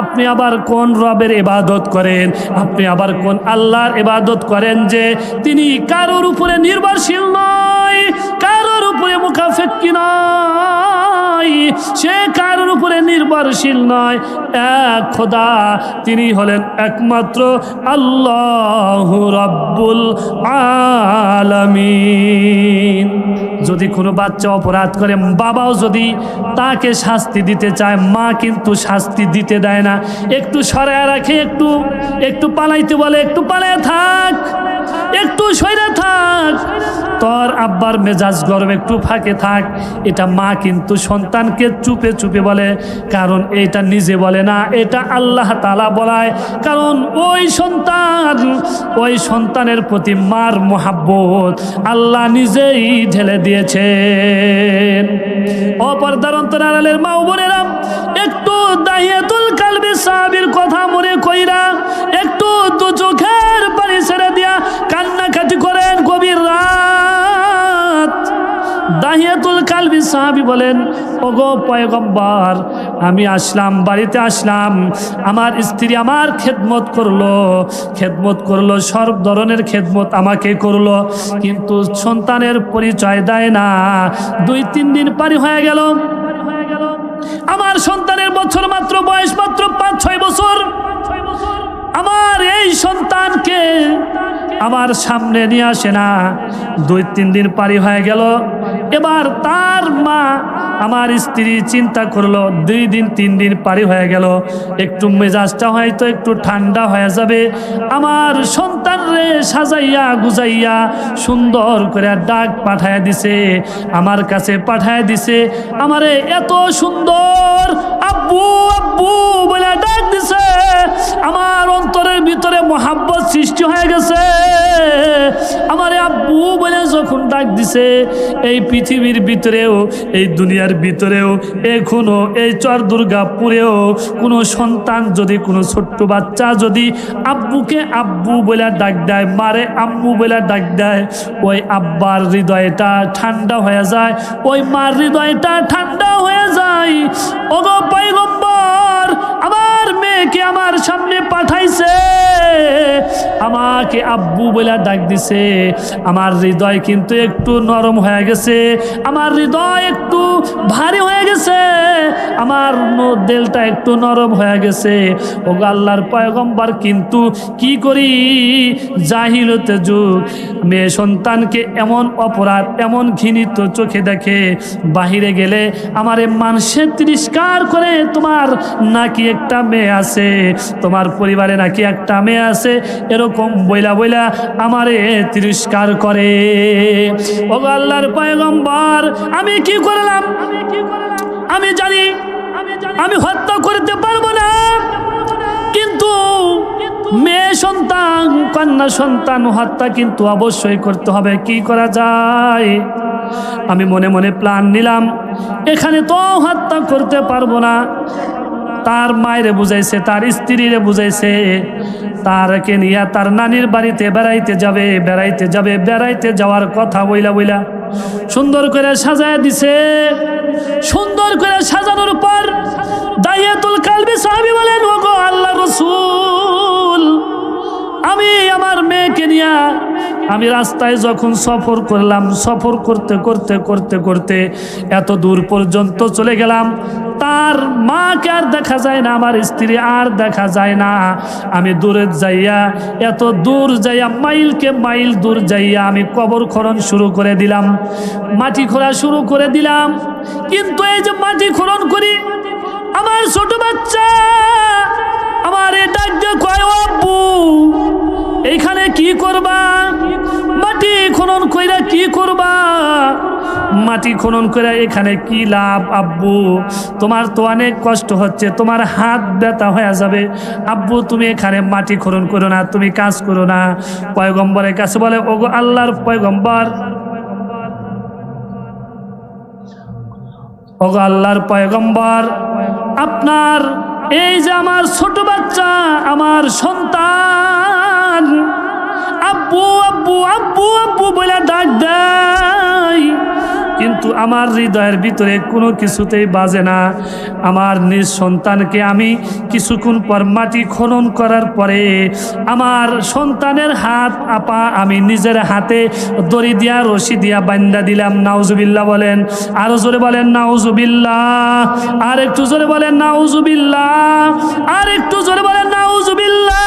আপনি আবার কোন রবের ইবাদত করেন? আপনি আবার কোন আল্লাহর ইবাদত করেন যে তিনি কারোর উপরে নির্ভরশীল নয়, কারোর উপরে মুখাফেক্কি নয়, সে কারোর উপরে নির্ভরশীল নয়, এক খোদা, তিনি হলেন একমাত্র আল্লাহু রাব্বুল আলামিন। যদি কোনো বাচ্চা অপরাধ করে, বাবাও যদি তাকে শাস্তি দিতে চায়, মা কিন্তু শাস্তি দিতে দেয় না, একটু সরায় রাখে, একটু পালাইতে বলে, একটু পালায় থাক, একটু সইরা থাক, তোর আব্বার মেজাজ গরম, একটু ফাঁকে থাক, এটা মা কিন্তু সন্তানকে চুপে চুপে বলে। কারণ এটা নিজে বলে না, এটা আল্লাহ তাআলা বলায়। কারণ ওই সন্তানের প্রতি মার মোহাব্বত আল্লাহ নিজেই ঢেলে দিয়েছেন। অপরদার অন্তরালের মা ও বোনেরা, একটু দাহিয়াতুল কালবি সাহাবীর কথা মনে কইরা একটু দু চোখের পানি ছেড়ে দিয়া কান্নাকাটি করেন গভীর রাত। দাহিয়াতুল কালবি সাহাবী বলেন, ওগো পয়গম্বর, আমি আসলাম, বাড়িতে আসলাম, আমার স্ত্রী আমার খেদমত করলো, সব ধরনের খেদমত আমাকে করলো, কিন্তু সন্তানের পরিচয় দেয় না। 2-3 দিন পারি হয়ে গেল, আমার সন্তানের বয়স মাত্র 5-6 বছর। আমার এই সন্তানকে আমার সামনে নিয়ে আসে না। 2-3 দিন পারি হয়ে গেল। এবার তার মা, আমার স্ত্রী চিন্তা করলো, 2 দিন 3 দিন পারি হয়ে গেল, একটু মেজাজটা হয়তো একটু ঠান্ডা হয়ে যাবে, আমার সন্তান রে সাজাইয়া গুজাইয়া সুন্দর করে ডাক পাঠায় দিছে, আমার কাছে পাঠায় দিছে। আমারে এত সুন্দর আব্বু আব্বু বলে ডাক দিছে, আমার অন্তরের ভিতরে মোহাব্বত সৃষ্টি হয়ে গেছে। আমারে আব্বু বলে যখন ডাক দিছে, এই পৃথিবীর ভিতরেও, এই দুনিয়ার ভিতরেও, এখনো এই চর দুর্গাপুরেও কোনো সন্তান যদি, কোনো ছোট্ট বাচ্চা যদি আব্বুকে আব্বু বলে ডাক দেয়, মারে আম্মু বলে ডাক দেয়, ওই আব্বার হৃদয়টা ঠান্ডা হয়ে যায়, ওই মার হৃদয়টা ঠান্ডা হয়ে যায়। ওগো পয়গম্বর, আমার মেয়েকে আমার সামনে পাঠাইছে, আমাকে আব্বু বলে ডাক দিছে, আমার হৃদয় কিন্তু একটু নরম হয়ে গেছে, আমার হৃদয় একটু ভারী হয়ে গেছে, আমার দিলটা একটু নরম হয়ে গেছে। ওগো আল্লাহর পয়গম্বর, কিন্তু কি করি, জাহিলতে যুগ, মেয়ে সন্তানকে এমন অপরাধ, এমন ঘৃণিত চোখে দেখে, বাহিরে গেলে আমারে মানুষে তিরস্কার করে, তোমার নাকি একটা মেয়ে আছে, তোমার পরিবারে নাকি একটা মেয়ে আছে, এরকম বইলা বইলা আমারে তিরস্কার করে। ওগো আল্লাহর পয়গম্বর, আমি কি করলাম? আমি জানি আমি হত্যা করতে পারবো না, কিন্তু মেয়ে সন্তান, কন্যা সন্তান হত্যা কিন্তু অবশ্যই করতে হবে। কি করা যায়? আমি মনে মনে প্ল্যান নিলাম, এখানে তো হত্যা করতে পারবো না। তার মায়েরে বুঝাইছে, তার স্ত্রীরে বুঝাইছে, তারকে নিয়ে তার নানির বাড়িতে বেড়াইতে যাওয়ার কথা বইলা সুন্দর করে সাজায় দিছে। সুন্দর করে সাজানোর পর দাহিয়াতুল কালবি সাহাবী বলেন, ওগো আল্লাহর রাসূল, আমি আমার মেয়েকে নিয়ে আমি রাস্তায় যখন সফর করলাম, সফর করতে এত দূর পর্যন্ত চলে গেলাম, তার মাকে আর দেখা যায় না, আমার স্ত্রী আর দেখা যায় না। আমি দূরে যাইয়া, এত দূর যাইয়া, মাইলকে মাইল দূর যাইয়া আমি কবর খনন শুরু করে দিলাম, মাটি খোঁড়া শুরু করে দিলাম। কিন্তু এই যে মাটি খনন করি, আমার ছোট বাচ্চা আমার এ ডাক দিয়ে কয়, ও আব্বু এইখানে কি করবা? মাটি খনন কইরা কি করবা? মাটি খনন করে এখানে কি লাভ আব্বু? তোমার তো অনেক কষ্ট হচ্ছে, তোমার হাত ব্যথা হয়ে যাবে। আব্বু তুমি এখানে মাটি খনন করো না, তুমি কাজ করো না। পয়গম্বরের কাছে বলে, ওগো আল্লাহর পয়গম্বর, ওগো আল্লাহর পয়গম্বর, আপনার এই যে আমার ছোট বাচ্চা, আমার সন্তান আব্বু আব্বু আব্বু আব্বু বলে ডাক দেয়, কিন্তু আমার হৃদয়ের ভিতরে কোনো কিছুতেই বাজে না। আমার নিজ সন্তানকে আমি কিছুক্ষণ পর মাটি খনন করার পরে আমার সন্তানের হাত আপা আমি নিজের হাতে দড়ি দিয়া রশি দিয়া বান্ধা দিলাম। নাউজুবিল্লাহ বলেন, আরো জোরে বলেন নাউজুবিল্লাহ, আর একটু জোরে বলেন নাউজুবিল্লাহ, আর একটু জোরে বলেন নাউজুবিল্লাহ।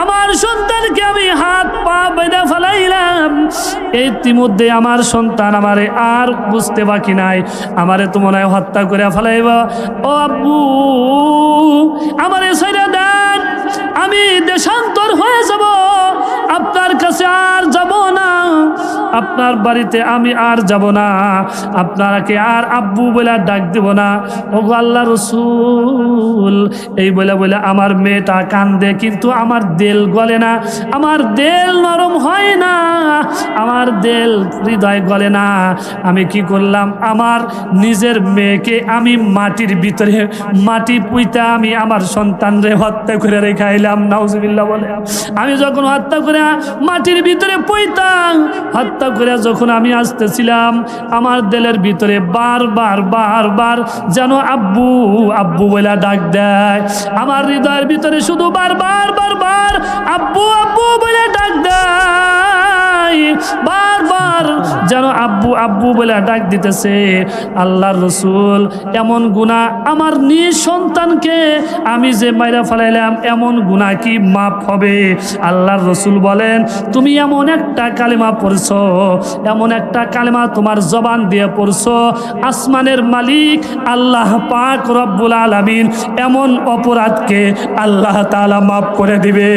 আমার সন্তানকে আমি হাত পা বেঁধে ফেলাইলাম। ইতিমধ্যে আমার সন্তান আমারে আর বুঝতে বাকি নাই, আমারে তো মনে হয় হত্যা করে ফেলাইব। ও আব্বু আমারে ছেড়ে দেন, আমি দেশান্তর হয়ে যাব, আপনার কাছে আর যাব না, আপনার বাড়িতে আমি আর যাব না, আপনাকে আর আব্বু বলে ডাক দেব না। ওগো আল্লাহ রসুল, এই বলে বলে আমার মেয়েটা কান্দে, কিন্তু আমার দিল গলে না, আমার দিল নরম হয় না, আমার দিল হৃদয় গলে না। আমি কি করলাম, আমার নিজের মেয়েকে আমি মাটির ভিতরে মাটি পুইতা আমি আমার সন্তানরে হত্যা করে রেখাইলাম। নাউজুবিল্লাহ বলে, আমি যখন হত্যা করে মাটির ভিতরে পুইতাম, হত্যা করে যখন আমি আসতেছিলাম, আমার দিলের ভিতরে বারবার বারবার যেন আব্বু আব্বু বলে ডাক দেয়। আমার হৃদয়ের ভিতরে শুধু বারবার বারবার আব্বু আব্বু বলে ডাক দেয়, বারবার যেন আব্বু আব্বু বলে ডাক দিতেছে। আল্লাহর রসুল, এমন গুনাহ আমার নিজ সন্তানকে আমি যে মাইরা ফেলাইলাম, এমন গুনাহ কি মাফ হবে? আল্লাহর রসুল বলেন, তুমি এমন একটা কালেমা পড়ছো, এমন একটা কালেমা তোমার জবান দিয়ে পড়ছো, আসমানের মালিক আল্লাহ পাক রব্বুল আলামিন এমন অপরাধকে আল্লাহ তাআলা মাফ করে দিবে।